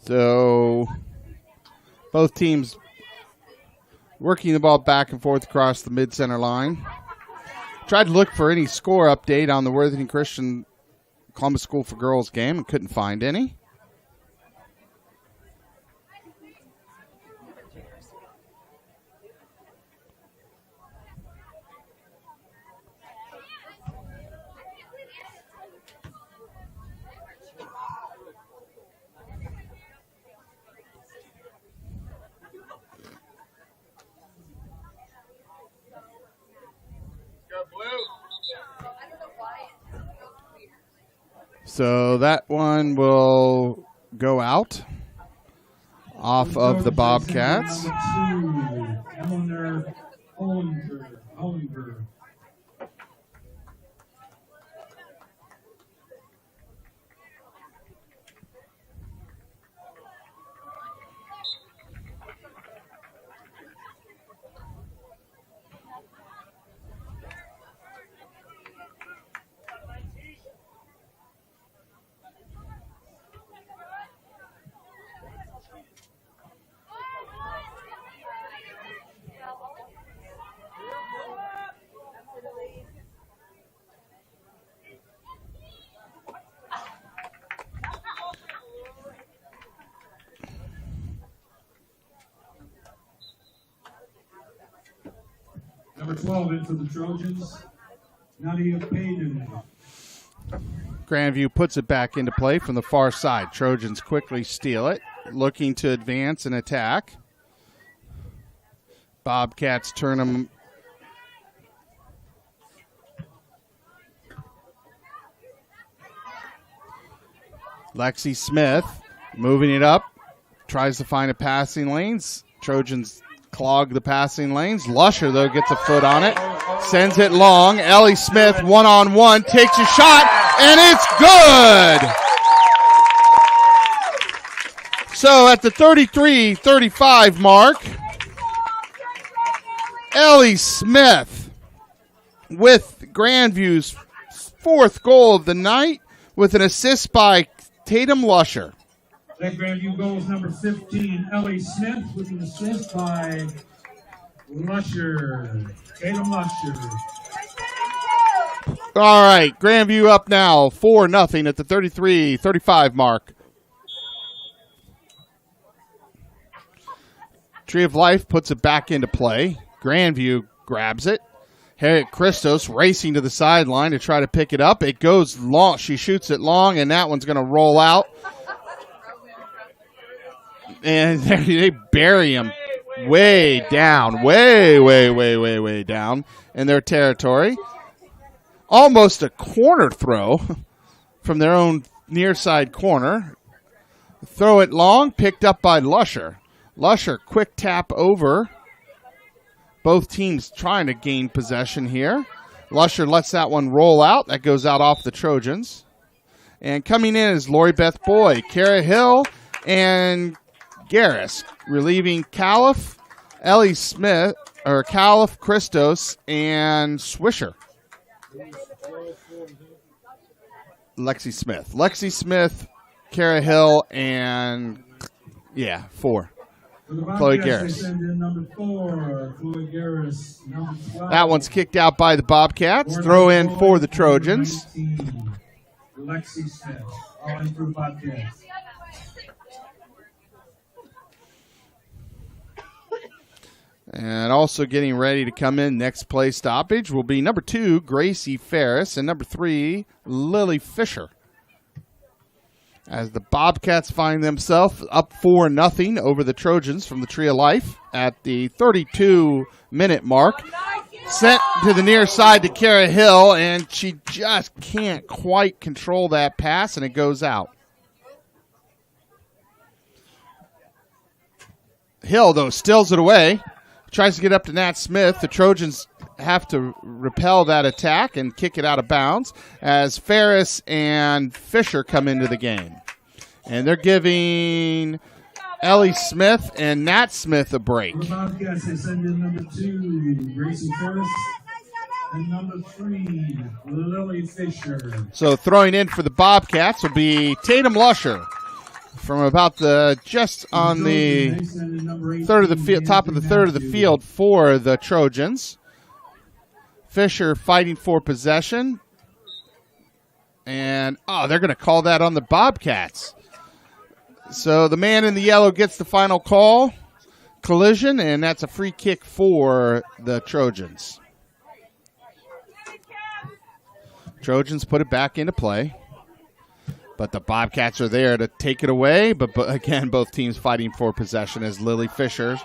So both teams working the ball back and forth across the mid-center line. Tried to look for any score update on the Worthington Christian Columbus School for Girls game and couldn't find any. So that one will go out off of the Bobcats. Eleanor Hollenberg. Number 12 in for the Trojans, Nadia Payton. Grandview puts it back into play from the far side. Trojans quickly steal it, looking to advance and attack. Bobcats turn them. Lexi Smith moving it up, tries to find a passing lanes. Trojans clog the passing lanes. Lusher, though, gets a foot on it. Sends it long. Ellie Smith, one-on-one, takes a shot, and it's good! So at the 33-35 mark, Ellie Smith with Grandview's fourth goal of the night with an assist by Tatum Lusher. That Grandview goal is number 15, Ellie Smith, with an assist by Lusher. Tatum Lusher. All right, Grandview up now, 4-0 at the 33-35 mark. Tree of Life puts it back into play. Grandview grabs it. Harriet Christos racing to the sideline to try to pick it up. It goes long. She shoots it long, and that one's going to roll out. And they bury him way down, way down in their territory. Almost a corner throw from their own near side corner. Throw it long, picked up by Lusher. Lusher, quick tap over. Both teams trying to gain possession here. Lusher lets that one roll out. That goes out off the Trojans. And coming in is Lori Beth Boyd, Kara Hill, and Garris, relieving Califf, Ellie Smith, or Califf, Christos, and Swisher. Lexi Smith, Kara Hill, and, four. Chloe Garris. Number 4, Chloe Garris. Number 12. That one's kicked out by the Bobcats. Throw in for the Trojans. 19, Lexi Smith. All in for the Bobcats. And also getting ready to come in next play stoppage will be number 2, Gracie Ferris, and number 3, Lily Fisher. As the Bobcats find themselves up 4-0 over the Trojans from the Tree of Life at the 32-minute mark. Sent to the near side to Kara Hill, and she just can't quite control that pass, and it goes out. Hill, though, steals it away. Tries to get up to Nat Smith. The Trojans have to repel that attack and kick it out of bounds as Ferris and Fisher come into the game. And they're giving Ellie Smith and Nat Smith a break. For the Bobcats, they send in number 2, Gracie Ferris, and number 3, Lily Fisher. So throwing in for the Bobcats will be Tatum Lusher. from about just on the third of the field, top of the third of the field for the Trojans. Fisher fighting for possession. And, they're going to call that on the Bobcats. So the man in the yellow gets the final call. Collision, and that's a free kick for the Trojans. Trojans put it back into play. But the Bobcats are there to take it away. But again, both teams fighting for possession as Lily Fisher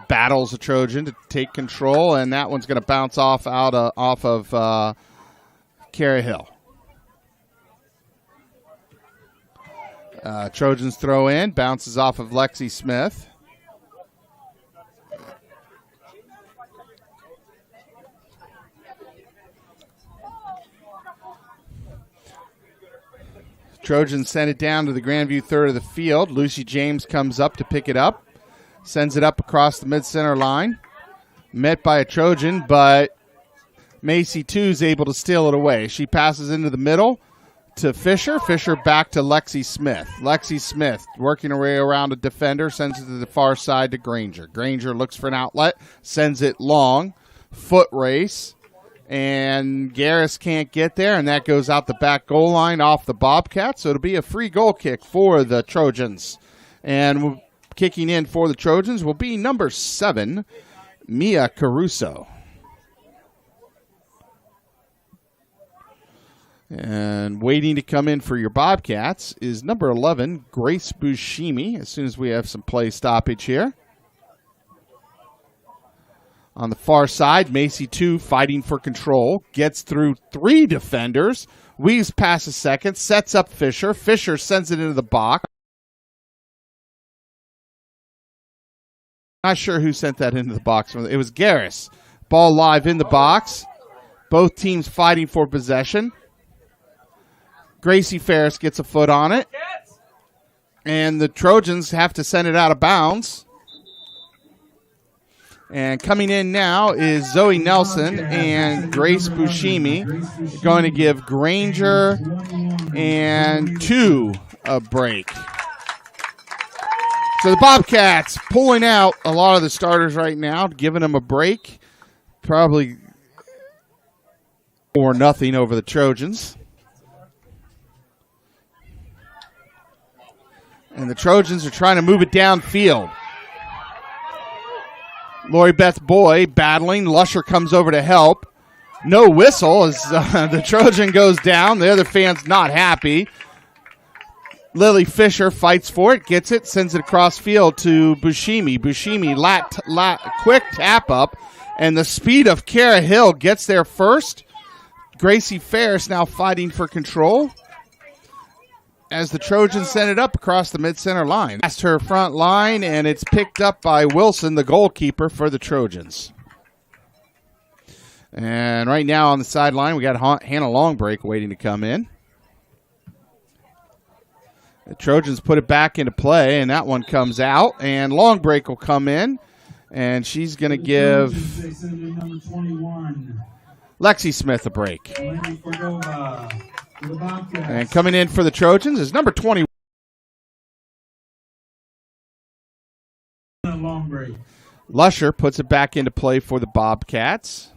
battles a Trojan to take control. And that one's going to bounce off of Cara Hill. Trojans throw in, bounces off of Lexi Smith. Trojans send it down to the Grandview third of the field. Lucy James comes up to pick it up. Sends it up across the mid-center line. Met by a Trojan, but Macy 2 is able to steal it away. She passes into the middle to Fisher. Fisher back to Lexi Smith. Lexi Smith working her way around a defender. Sends it to the far side to Granger. Granger looks for an outlet. Sends it long. Foot race. And Garris can't get there, and that goes out the back goal line off the Bobcats. So it'll be a free goal kick for the Trojans. And kicking in for the Trojans will be number 7, Mia Caruso. And waiting to come in for your Bobcats is number 11, Grace Bushimi, as soon as we have some play stoppage here. On the far side, Macy 2 fighting for control. Gets through 3 defenders. Weaves past a second. Sets up Fisher. Fisher sends it into the box. Not sure who sent that into the box. It was Garris. Ball live in the box. Both teams fighting for possession. Gracie Ferris gets a foot on it. And the Trojans have to send it out of bounds. And coming in now is Zoe Nelson and Grace Bushimi. Going to give Granger and 2 a break. So the Bobcats pulling out a lot of the starters right now, giving them a break. Probably 4-0 over the Trojans. And the Trojans are trying to move it downfield. Lori Beth Boy battling. Lusher comes over to help. No whistle as the Trojan goes down. The other fan's not happy. Lily Fisher fights for it, gets it, sends it across field to Bushimi. Bushimi, quick tap up, and the speed of Cara Hill gets there first. Gracie Ferris now fighting for control as the Trojans send it up across the mid-center line. Past her front line, and it's picked up by Wilson, the goalkeeper for the Trojans. And right now on the sideline, we got Hannah Longbreak waiting to come in. The Trojans put it back into play, and that one comes out. And Longbreak will come in, and she's going to give Lexi Smith a break. And coming in for the Trojans is number 21. Lusher puts it back into play for the Bobcats.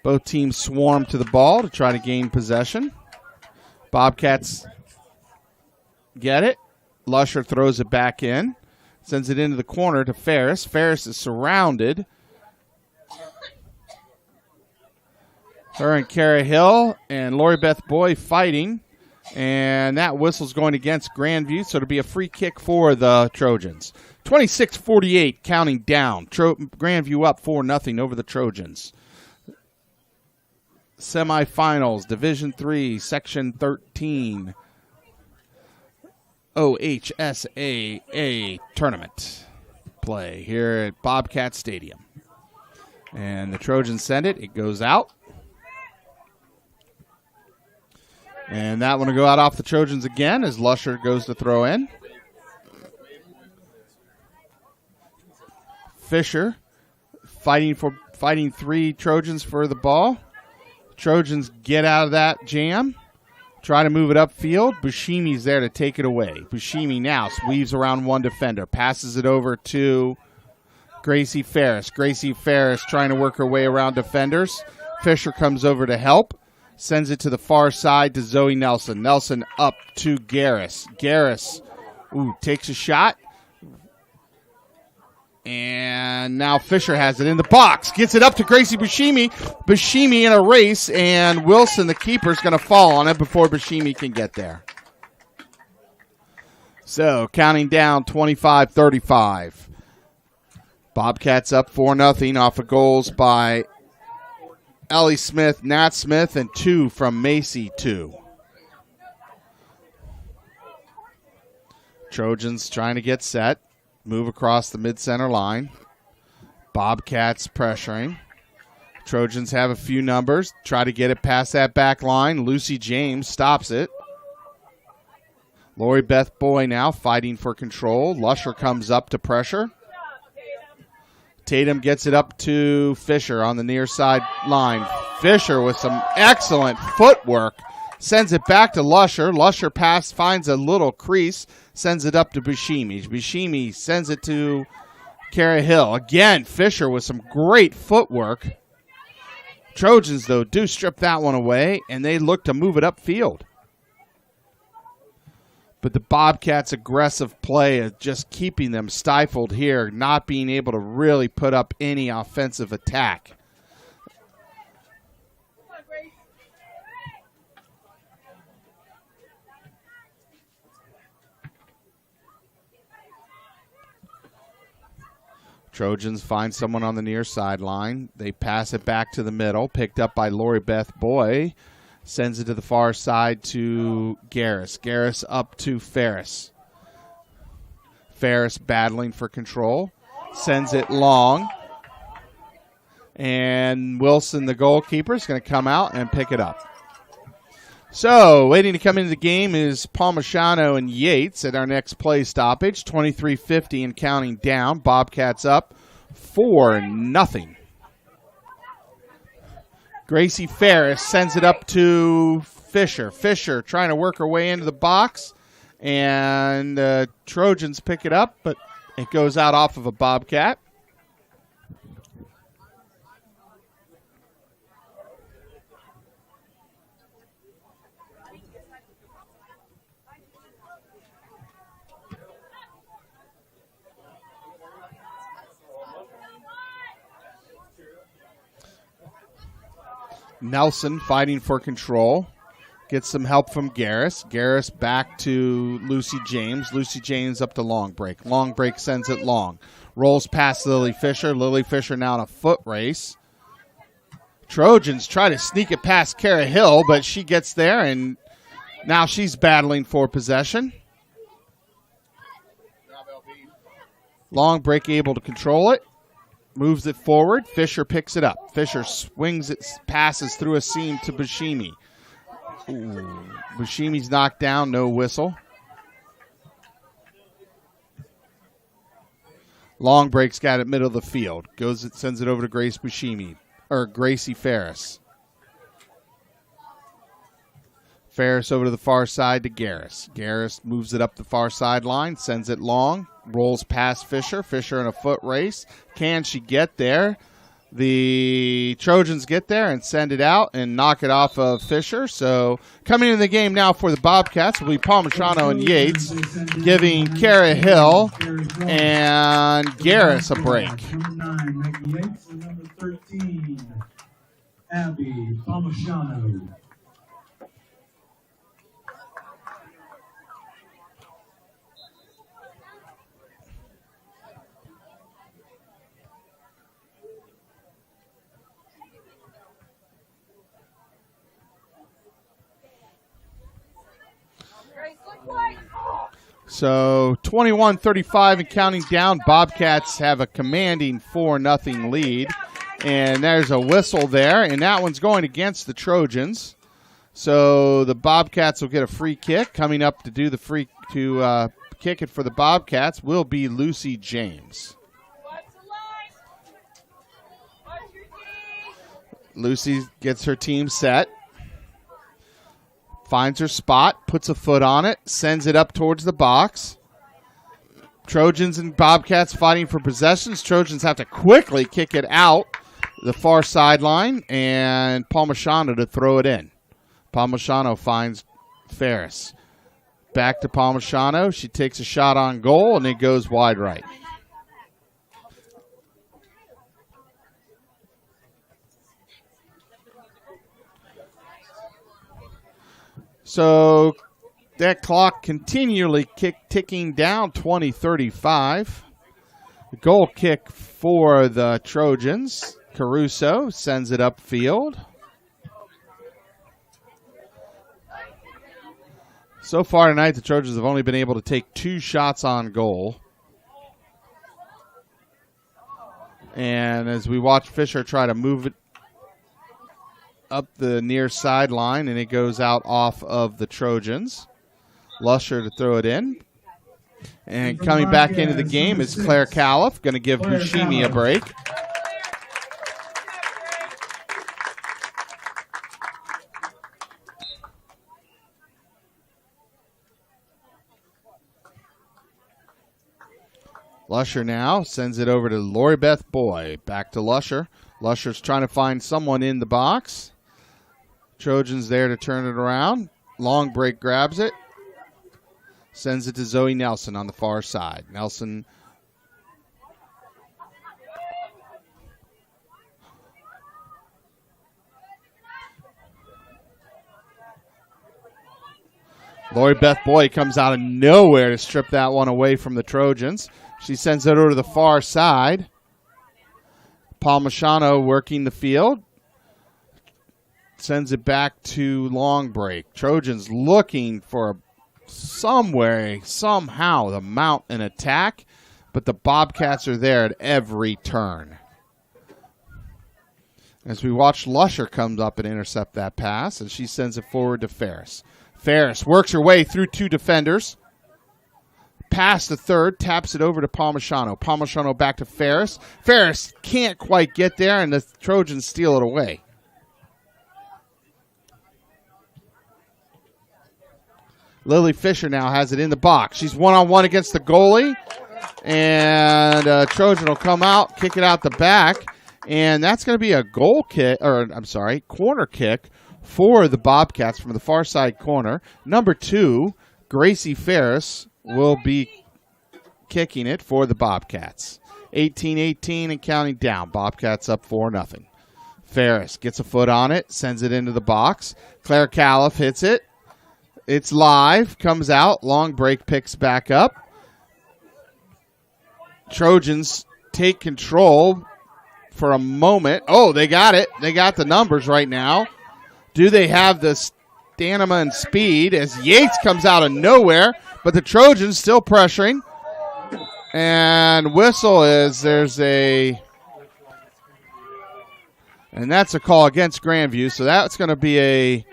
Both teams swarm to the ball to try to gain possession. Bobcats get it. Lusher throws it back in. Sends it into the corner to Ferris. Ferris is surrounded. Her and Cara Hill and Lori Beth Boy fighting. And that whistle's going against Grandview, so it'll be a free kick for the Trojans. 26-48 counting down. Grandview up 4-0 over the Trojans. Semifinals, Division III, Section 13. OHSAA tournament play here at Bobcat Stadium. And the Trojans send it. It goes out. And that one will go out off the Trojans again as Lusher goes to throw in. Fisher fighting 3 Trojans for the ball. Trojans get out of that jam. Try to move it upfield. Bushimi's there to take it away. Bushimi now weaves around one defender. Passes it over to Gracie Ferris. Gracie Ferris trying to work her way around defenders. Fisher comes over to help. Sends it to the far side to Zoe Nelson. Nelson up to Garris. Garris takes a shot. And now Fisher has it in the box. Gets it up to Gracie Bushimi. Bushimi in a race, and Wilson, the keeper, is going to fall on it before Bushimi can get there. So, counting down 25-35. Bobcats up 4-0 off of goals by Ellie Smith, Nat Smith, and 2 from Macy 2. Trojans trying to get set. Move across the mid-center line. Bobcats pressuring. Trojans have a few numbers. Try to get it past that back line. Lucy James stops it. Lori Beth Boy now fighting for control. Lusher comes up to pressure. Tatum gets it up to Fisher on the near side line. Fisher with some excellent footwork. Sends it back to Lusher. Lusher finds a little crease. Sends it up to Bushimi. Bushimi sends it to Kara Hill. Again, Fisher with some great footwork. Trojans, though, do strip that one away, and they look to move it upfield. But the Bobcats' aggressive play is just keeping them stifled here, not being able to really put up any offensive attack. Trojans find someone on the near sideline. They pass it back to the middle, picked up by Lori Beth Boy. Sends it to the far side to Garris. Garris up to Ferris. Ferris battling for control. Sends it long. And Wilson, the goalkeeper, is going to come out and pick it up. So, waiting to come into the game is Palmachano and Yates at our next play stoppage. 23:50 and counting down. Bobcats up 4-0. Gracie Ferris sends it up to Fisher. Fisher trying to work her way into the box. And Trojans pick it up, but it goes out off of a Bobcat. Nelson fighting for control. Gets some help from Garris. Garris back to Lucy James. Lucy James up to Long Break. Long Break sends it long. Rolls past Lily Fisher. Lily Fisher now in a foot race. Trojans try to sneak it past Kara Hill, but she gets there, and now she's battling for possession. Long Break able to control it. Moves it forward. Fisher picks it up. Fisher swings it, passes through a seam to Bushimi. Bushimi's knocked down, no whistle. Long Break's got it middle of the field. Sends it over to Gracie Ferris. Ferris over to the far side to Garris. Garris moves it up the far sideline, sends it long, rolls past Fisher. Fisher in a foot race. Can she get there? The Trojans get there and send it out and knock it off of Fisher. So coming into the game now for the Bobcats will be Palmachano and Yates, giving Kara Hill and Garris a break. Number 9, Maggie Yates, and number 13, Abby Palmachano. So 21-35 and counting down. Bobcats have a commanding 4-0 lead. And there's a whistle there, and that one's going against the Trojans. So the Bobcats will get a free kick. Coming up to do the kick it for the Bobcats will be Lucy James. Lucy gets her team set. Finds her spot, puts a foot on it, sends it up towards the box. Trojans and Bobcats fighting for possessions. Trojans have to quickly kick it out the far sideline, and Palmachano to throw it in. Palmachano finds Ferris. Back to Palmachano. She takes a shot on goal, and it goes wide right. So that clock continually ticking down, 20-35. Goal kick for the Trojans. Caruso sends it upfield. So far tonight, the Trojans have only been able to take 2 shots on goal. And as we watch Fisher try to move it up the near sideline, and it goes out off of the Trojans. Lusher to throw it in. And coming back into the game is Claire Califf, going to give Bushimi a break. Lusher now sends it over to Lori Beth Boy. Back to Lusher. Lusher's trying to find someone in the box. Trojans there to turn it around. Long break grabs it. Sends it to Zoe Nelson on the far side. Nelson. Lori Beth Boy comes out of nowhere to strip that one away from the Trojans. She sends it over to the far side. Palmachano working the field. Sends it back to long break. Trojans looking for somehow to mount an attack, but the Bobcats are there at every turn. As we watch, Lusher comes up and intercept that pass, and she sends it forward to Ferris. Ferris works her way through 2 defenders. Past the third, taps it over to Palmachano. Palmachano back to Ferris. Ferris can't quite get there, and the Trojans steal it away. Lily Fisher now has it in the box. She's one-on-one against the goalie, and Trojan will come out, kick it out the back, and that's going to be a corner kick for the Bobcats from the far side corner. Number 2, Gracie Ferris, will be kicking it for the Bobcats. 18-18 and counting down. Bobcats up 4-0. Ferris gets a foot on it, sends it into the box. Claire Califf hits it. It's live, comes out. Long break picks back up. Trojans take control for a moment. Oh, they got it. They got the numbers right now. Do they have the stamina and speed as Yates comes out of nowhere, but the Trojans still pressuring. And whistle is and that's a call against Grandview, so that's going to be a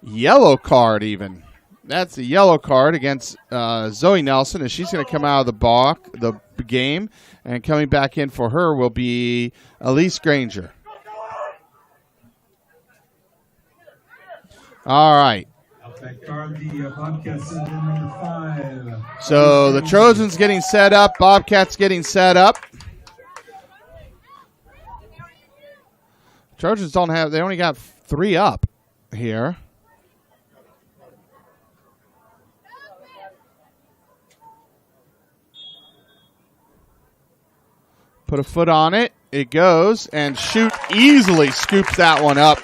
yellow card even. That's a yellow card against Zoe Nelson, and she's going to come out of the game, and coming back in for her will be Elise Granger. All right. So the Trojans getting set up, Bobcats getting set up. Trojans they only got 3 up here. Put a foot on it. It goes, and Shoot easily scoops that one up.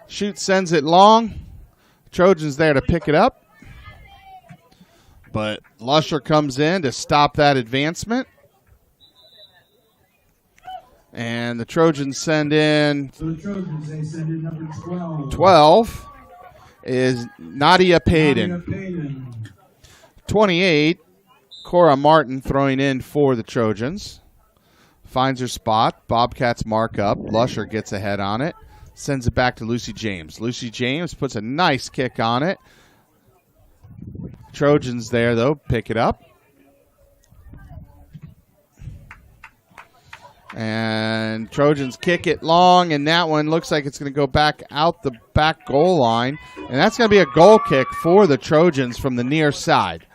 Shoot sends it long. Trojans there to pick it up. But Lusher comes in to stop that advancement. And the Trojans send in. So the Trojans, they send in number 12. 12 is Nadia Payden. 28, Cora Martin throwing in for the Trojans. Finds her spot. Bobcats mark up. Lusher gets ahead on it. Sends it back to Lucy James. Lucy James puts a nice kick on it. Trojans there, though, pick it up. And Trojans kick it long, and that one looks like it's going to go back out the back goal line. And that's going to be a goal kick for the Trojans from the near side.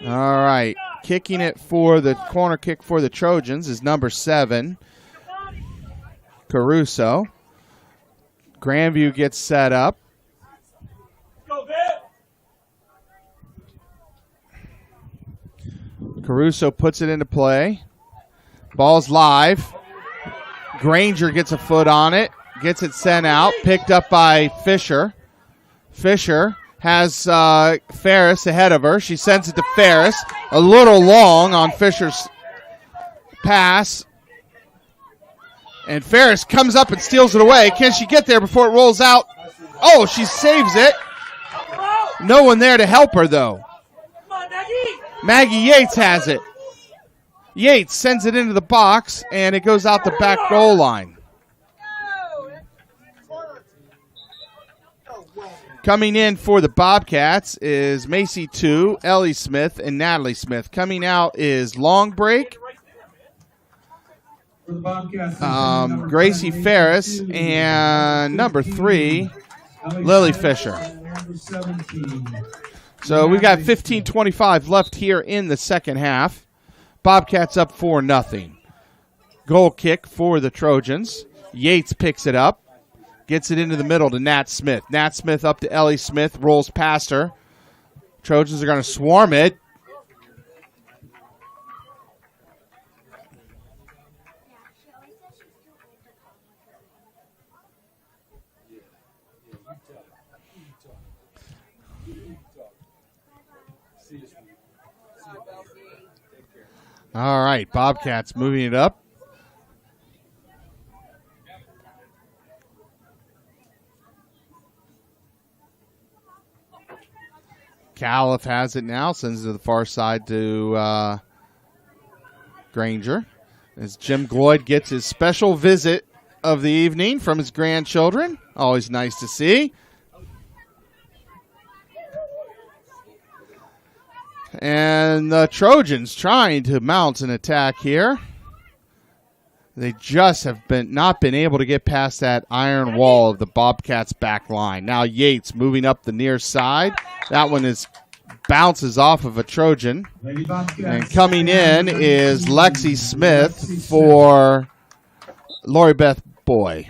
All right, kicking it for the corner kick for the Trojans is number 7, Caruso. Grandview gets set up. Caruso puts it into play. Ball's live. Granger gets a foot on it. Gets it sent out. Picked up by Fisher. Fisher has Ferris ahead of her. She sends it to Ferris. A little long on Fisher's pass. And Ferris comes up and steals it away. Can she get there before it rolls out? Oh, she saves it. No one there to help her, though. Maggie Yates has it. Yates sends it into the box, and it goes out the back goal line. Coming in for the Bobcats is Macy 2, Ellie Smith, and Natalie Smith. Coming out is Long Break, For the Bobcats, Gracie Ferris, and number 3, Lily Fisher. Number 17. So we got 15:25 left here in the second half. Bobcats up 4-0. Goal kick for the Trojans. Yates picks it up. Gets it into the middle to Nat Smith. Nat Smith up to Ellie Smith. Rolls past her. Trojans are going to swarm it. All right, Bobcats moving it up. Califf has it now, sends it to the far side to Granger. As Jim Gloyd gets his special visit of the evening from his grandchildren. Always nice to see. And the Trojans trying to mount an attack here. They just have not been able to get past that iron wall of the Bobcats' back line. Now Yates moving up the near side. That one bounces off of a Trojan. And coming in is Lexi Smith for Lori Beth Boy.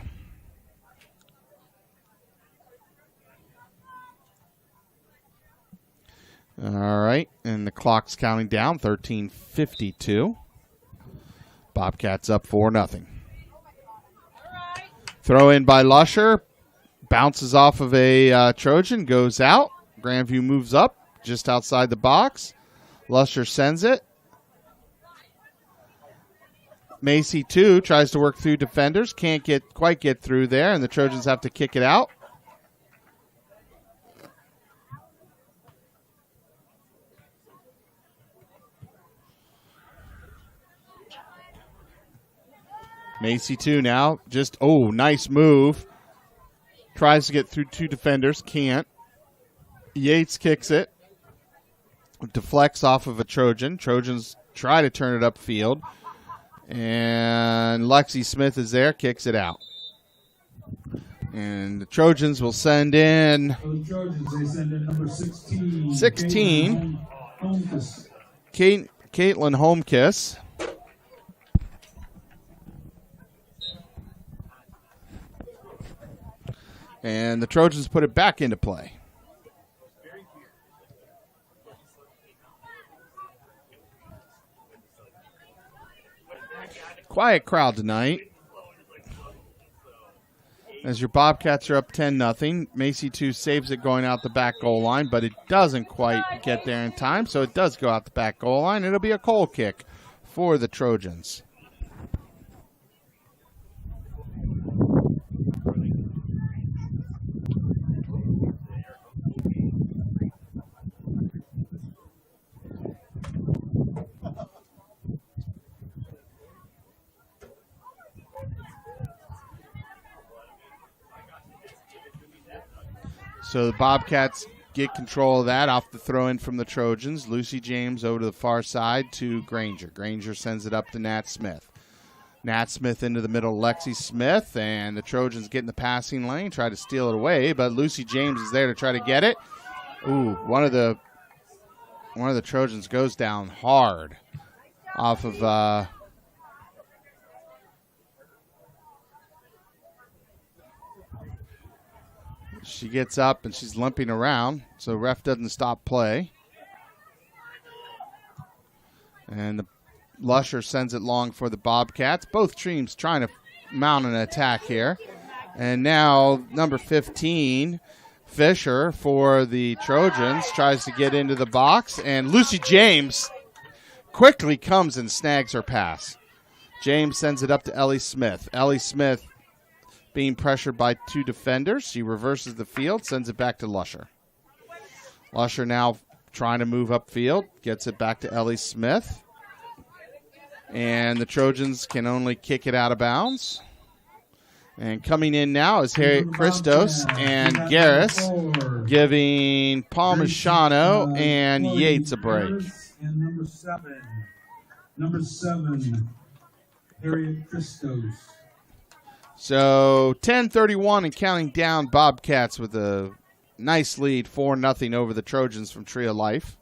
All right, and the clock's counting down, 13:52. Bobcats up 4-0. Throw in by Lusher. Bounces off of a Trojan, goes out. Grandview moves up just outside the box. Lusher sends it. Macy, too, tries to work through defenders. Can't quite get through there, and the Trojans have to kick it out. Macy 2 now. Nice move. Tries to get through 2 defenders. Can't. Yates kicks it. Deflects off of a Trojan. Trojans try to turn it upfield. And Lexi Smith is there. Kicks it out. And the Trojans will send in... The Trojans, they send in number 16. 16. Caitlin Holmkiss. And the Trojans put it back into play. Quiet crowd tonight. As your Bobcats are up 10-0. Macy 2 saves it going out the back goal line, but it doesn't quite get there in time, so it does go out the back goal line. It'll be a goal kick for the Trojans. So the Bobcats get control of that off the throw-in from the Trojans. Lucy James over to the far side to Granger. Granger sends it up to Nat Smith. Nat Smith into the middle, Lexi Smith, and the Trojans get in the passing lane, try to steal it away, but Lucy James is there to try to get it. Ooh, one of the Trojans goes down hard off of she gets up and she's limping around, so ref doesn't stop play. And the Lusher sends it long for the Bobcats. Both teams trying to mount an attack here. And now number 15, Fisher for the Trojans, tries to get into the box. And Lucy James quickly comes and snags her pass. James sends it up to Ellie Smith. Ellie Smith being pressured by two defenders. She reverses the field, sends it back to Lusher. Lusher now trying to move upfield, gets it back to Ellie Smith. And the Trojans can only kick it out of bounds. And coming in now is Harriet Christos and Garris, giving Palmisano and Yates a break. And number seven, Harriet Christos. So 10:31 and counting down. Bobcats with a nice lead, 4-0 over the Trojans from Tree of Life.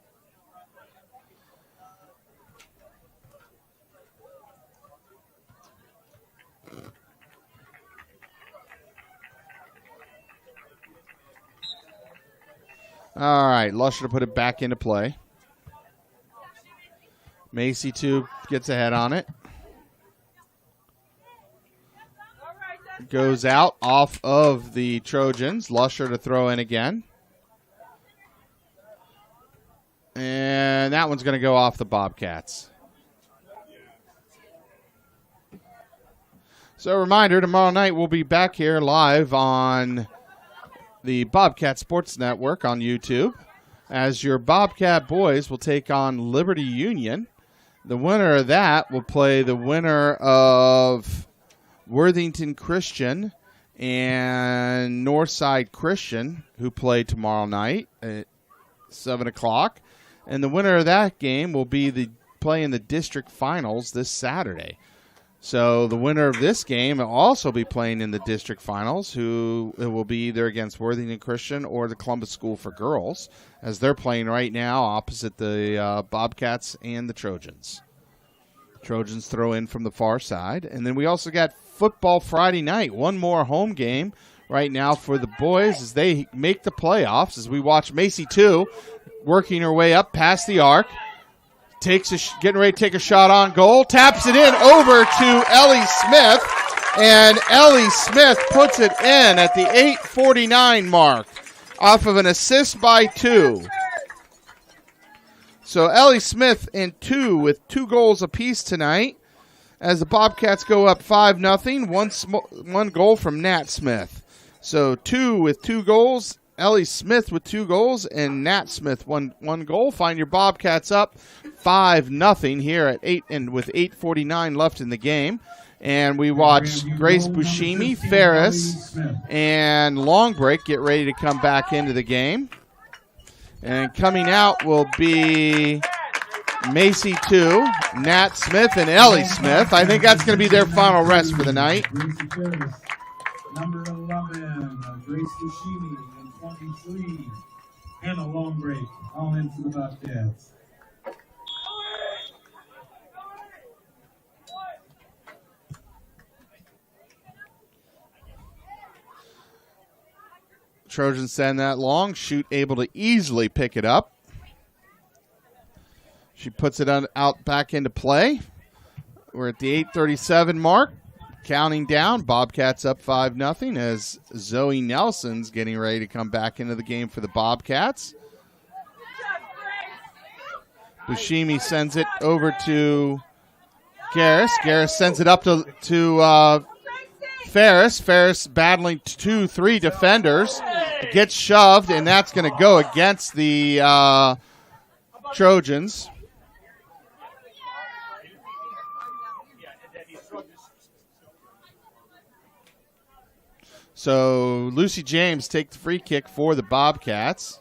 All right, Lusher to put it back into play. Macy, too, gets ahead on it. Goes out off of the Trojans. Lusher to throw in again. And that one's going to go off the Bobcats. So a reminder, tomorrow night we'll be back here live on the Bobcat Sports Network on YouTube, as your Bobcat boys will take on Liberty Union. The winner of that will play the winner of Worthington Christian and Northside Christian, who play tomorrow night at 7 o'clock. And the winner of that game will be playing the district finals this Saturday. So the winner of this game will also be playing in the district finals, who will be either against Worthington Christian or the Columbus School for Girls, as they're playing right now opposite the Bobcats and the Trojans. Trojans throw in from the far side. And then we also got football Friday night, one more home game right now for the boys as they make the playoffs, as we watch Macy 2 working her way up past the arc. Getting ready to take a shot on goal. Taps it in over to Ellie Smith. And Ellie Smith puts it in at the 8:49 mark off of an assist by 2. So Ellie Smith and 2 with 2 goals apiece tonight as the Bobcats go up 5-0. One goal from Nat Smith. So 2 with 2 goals. Ellie Smith with 2 goals and Nat Smith one goal. Find your Bobcats up 5-0 here at 8 and with 8:49 left in the game. And we watch Grace Bushimi, Ferris, and Longbreak get ready to come back into the game. And coming out will be Macy 2, Nat Smith, and Ellie Smith. I think that's going to be their final rest for the night. Number 11, Grace Bushimi, and 23, Hannah Longbreak, all in for the Bobcats. Trojans send that long. Shoot able to easily pick it up. She puts it out back into play. We're at the 8:37 mark. Counting down. Bobcats up 5-0 as Zoe Nelson's getting ready to come back into the game for the Bobcats. Bushimi sends it over to Garris. Garris sends it up to Ferris. Ferris battling 2-3 defenders. Gets shoved, and that's going to go against the Trojans. So Lucy James take the free kick for the Bobcats.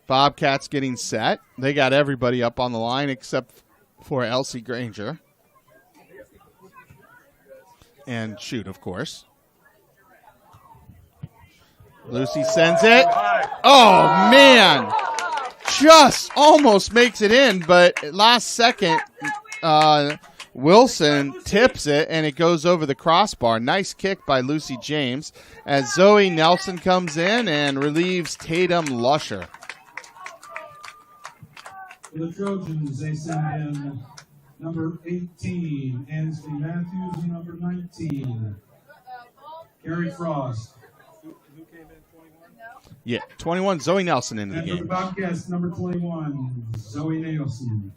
Bobcats getting set. They got everybody up on the line except for Elsie Granger. And shoot, of course. Lucy sends it. Oh, man. Just almost makes it in, but last second, Wilson tips it, and it goes over the crossbar. Nice kick by Lucy James as Zoe Nelson comes in and relieves Tatum Lusher. For the Trojans, they send in number 18, Ansley Matthews, and number 19, Carrie Frost. Yeah, 21, Zoe Nelson into the And for the game. Bobcats, number 21, Zoe Nelson.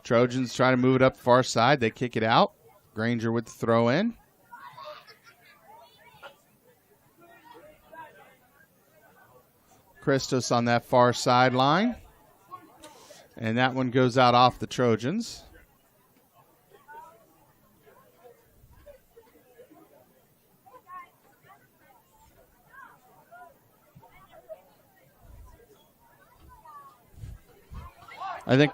Trojans try to move it up far side. They kick it out. Granger with the throw in. Christos on that far sideline. And that one goes out off the Trojans. I think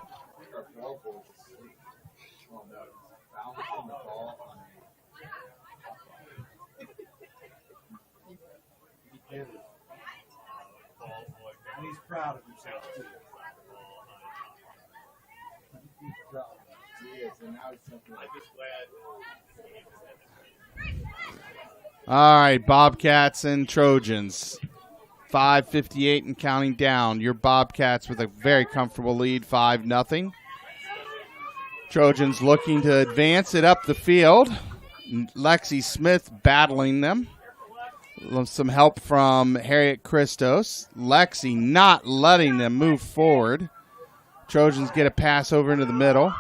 He's proud of himself, too. I'm just glad. all right, Bobcats and Trojans. 5:58 and counting down. Your Bobcats with a very comfortable lead, 5-0. Trojans looking to advance it up the field. Lexi Smith battling them. Some help from Harriet Christos. Lexi not letting them move forward. Trojans get a pass over into the middle.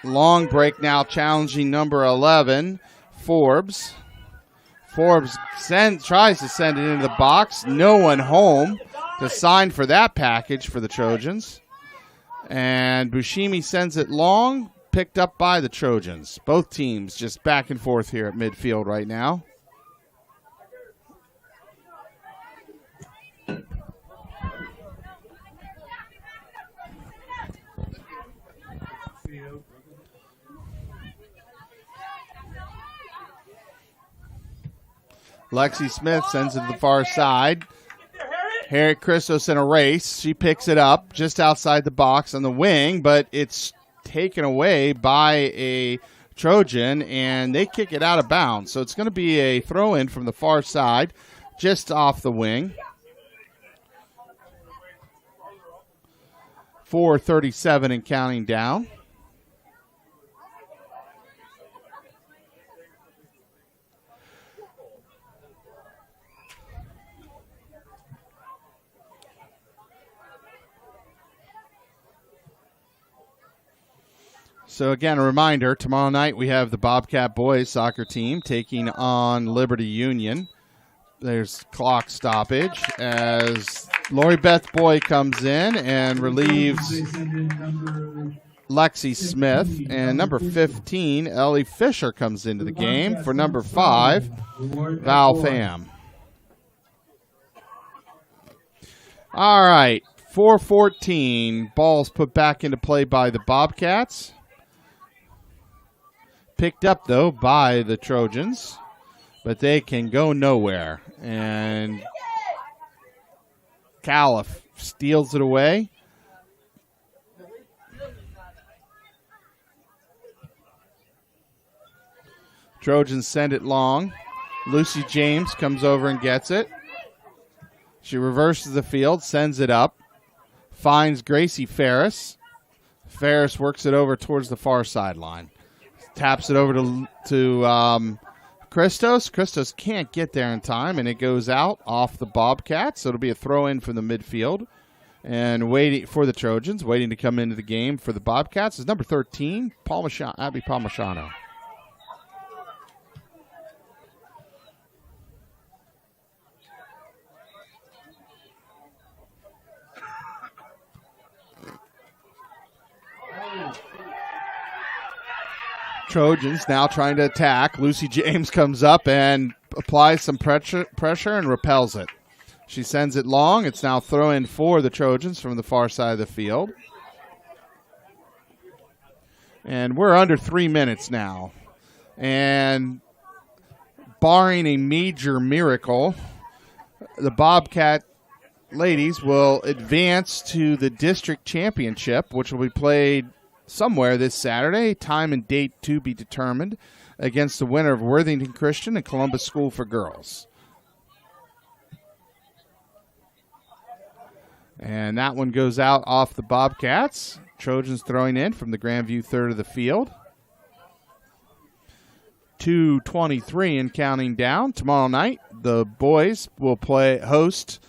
Long break now challenging number 11, Forbes. Forbes tries to send it into the box. No one home to sign for that package for the Trojans. And Bushimi sends it long, picked up by the Trojans. Both teams just back and forth here at midfield right now. Lexi Smith sends it to the far side. Harriet Christos in a race. She picks it up just outside the box on the wing, but it's taken away by a Trojan, and they kick it out of bounds. So it's going to be a throw-in from the far side, just off the wing. 4:37 and counting down. So, again, a reminder, tomorrow night we have the Bobcat boys soccer team taking on Liberty Union. There's clock stoppage as Lori Beth Boy comes in and relieves Lexi Smith. And number 15, Ellie Fisher, comes into the game for number 5, Val Pham. All right, 4:14. Ball's put back into play by the Bobcats. Picked up, though, by the Trojans, but they can go nowhere. And Califf steals it away. Trojans send it long. Lucy James comes over and gets it. She reverses the field, sends it up, finds Gracie Ferris. Ferris works it over towards the far sideline. Taps it over to Christos. Christos can't get there in time, and it goes out off the Bobcats. So it'll be a throw-in from the midfield. And waiting for the Trojans, waiting to come into the game for the Bobcats, is number 13, Abby Palmachano. Trojans now trying to attack. Lucy James comes up and applies some pressure and repels it. She sends it long. It's now throw in for the Trojans from the far side of the field. And we're under 3 minutes now. And barring a major miracle, the Bobcat ladies will advance to the district championship, which will be played somewhere this Saturday. Time and date to be determined, against the winner of Worthington Christian and Columbus School for Girls. And that one goes out off the Bobcats. Trojans throwing in from the Grandview third of the field. 2:23 and counting down. Tomorrow night, the boys will host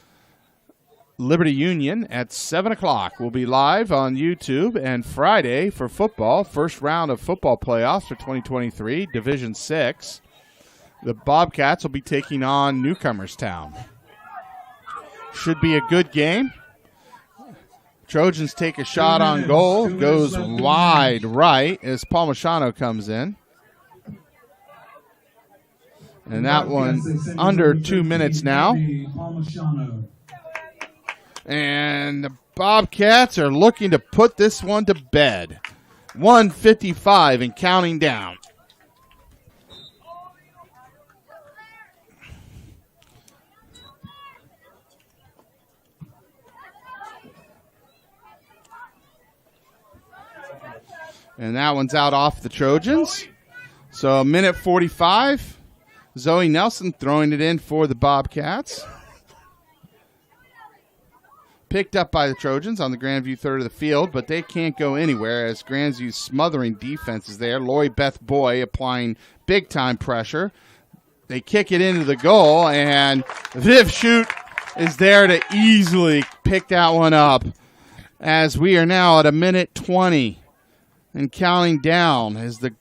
Liberty Union at 7 o'clock. We'll be live on YouTube. And Friday for football, first round of football playoffs for 2023, Division 6. The Bobcats will be taking on Newcomerstown. Should be a good game. Trojans take a shot on goal. Goes wide right as Palmachano comes in. And that one under 2 minutes now. And the Bobcats are looking to put this one to bed. 1:55 and counting down. And that one's out off the Trojans. So a minute 45. Zoe Nelson throwing it in for the Bobcats. Picked up by the Trojans on the Grandview third of the field, but they can't go anywhere as Grandview's smothering defense is there. Lori Beth Boy applying big-time pressure. They kick it into the goal, and Viv Shute is there to easily pick that one up as we are now at a minute 20 and counting down as the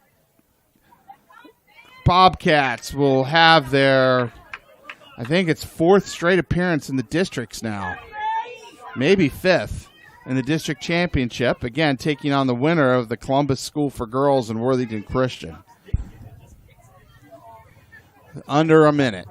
Bobcats will have their, I think it's 4th straight appearance in the districts now. Maybe 5th in the district championship. Again, taking on the winner of the Columbus School for Girls and Worthington Christian. Under a minute.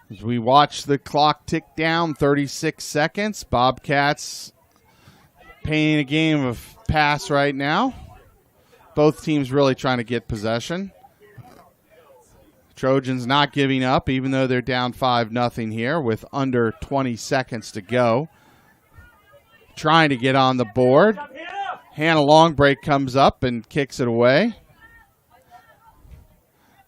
As we watch the clock tick down, 36 seconds. Bobcats playing a game of pass right now. Both teams really trying to get possession. Trojans not giving up, even though they're down 5-0 here with under 20 seconds to go. Trying to get on the board. Hannah Longbreak comes up and kicks it away.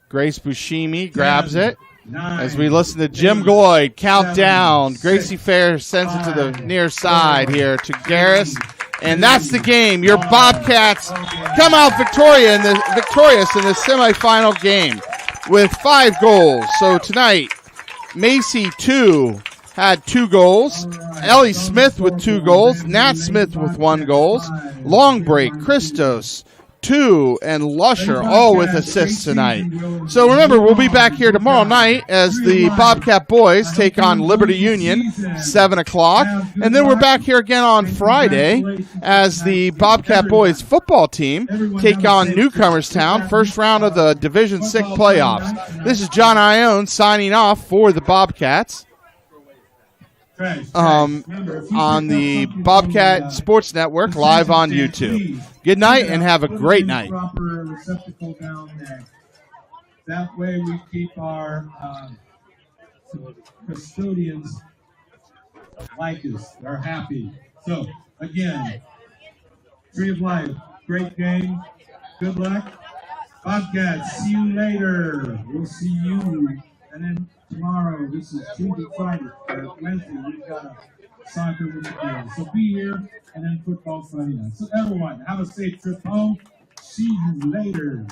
Grace Bushimi grabs it. As we listen to Jim Gloyd count down, Gracie Fair sends it to the near side here to Garris. And that's the game. Your Bobcats come out victorious in the semifinal game with 5 goals. So tonight, Macy 2 had 2 goals. Ellie Smith with 2 goals. Nat Smith with 1 goal. Longbreak, Christos, 2, and Lusher all with assists tonight. So remember, we'll be back here tomorrow night as the Bobcat boys take on Liberty Union, 7 o'clock. And then we're back here again on Friday as the Bobcat boys football team take on Newcomerstown, first round of the Division 6 playoffs. This is John Ione signing off for the Bobcats. On the Bobcat Sports Network, live on YouTube. Good night and have a great night. Proper receptacle down there. That way we keep our custodians like us. They're happy. So, again, Tree of Life, great game. Good luck. Bobcats, see you later. We'll see you. And then tomorrow, this is Tuesday, Friday, or Wednesday, we've got a soccer with the girls. So be here, and then football Friday night. So everyone, have a safe trip home. See you later.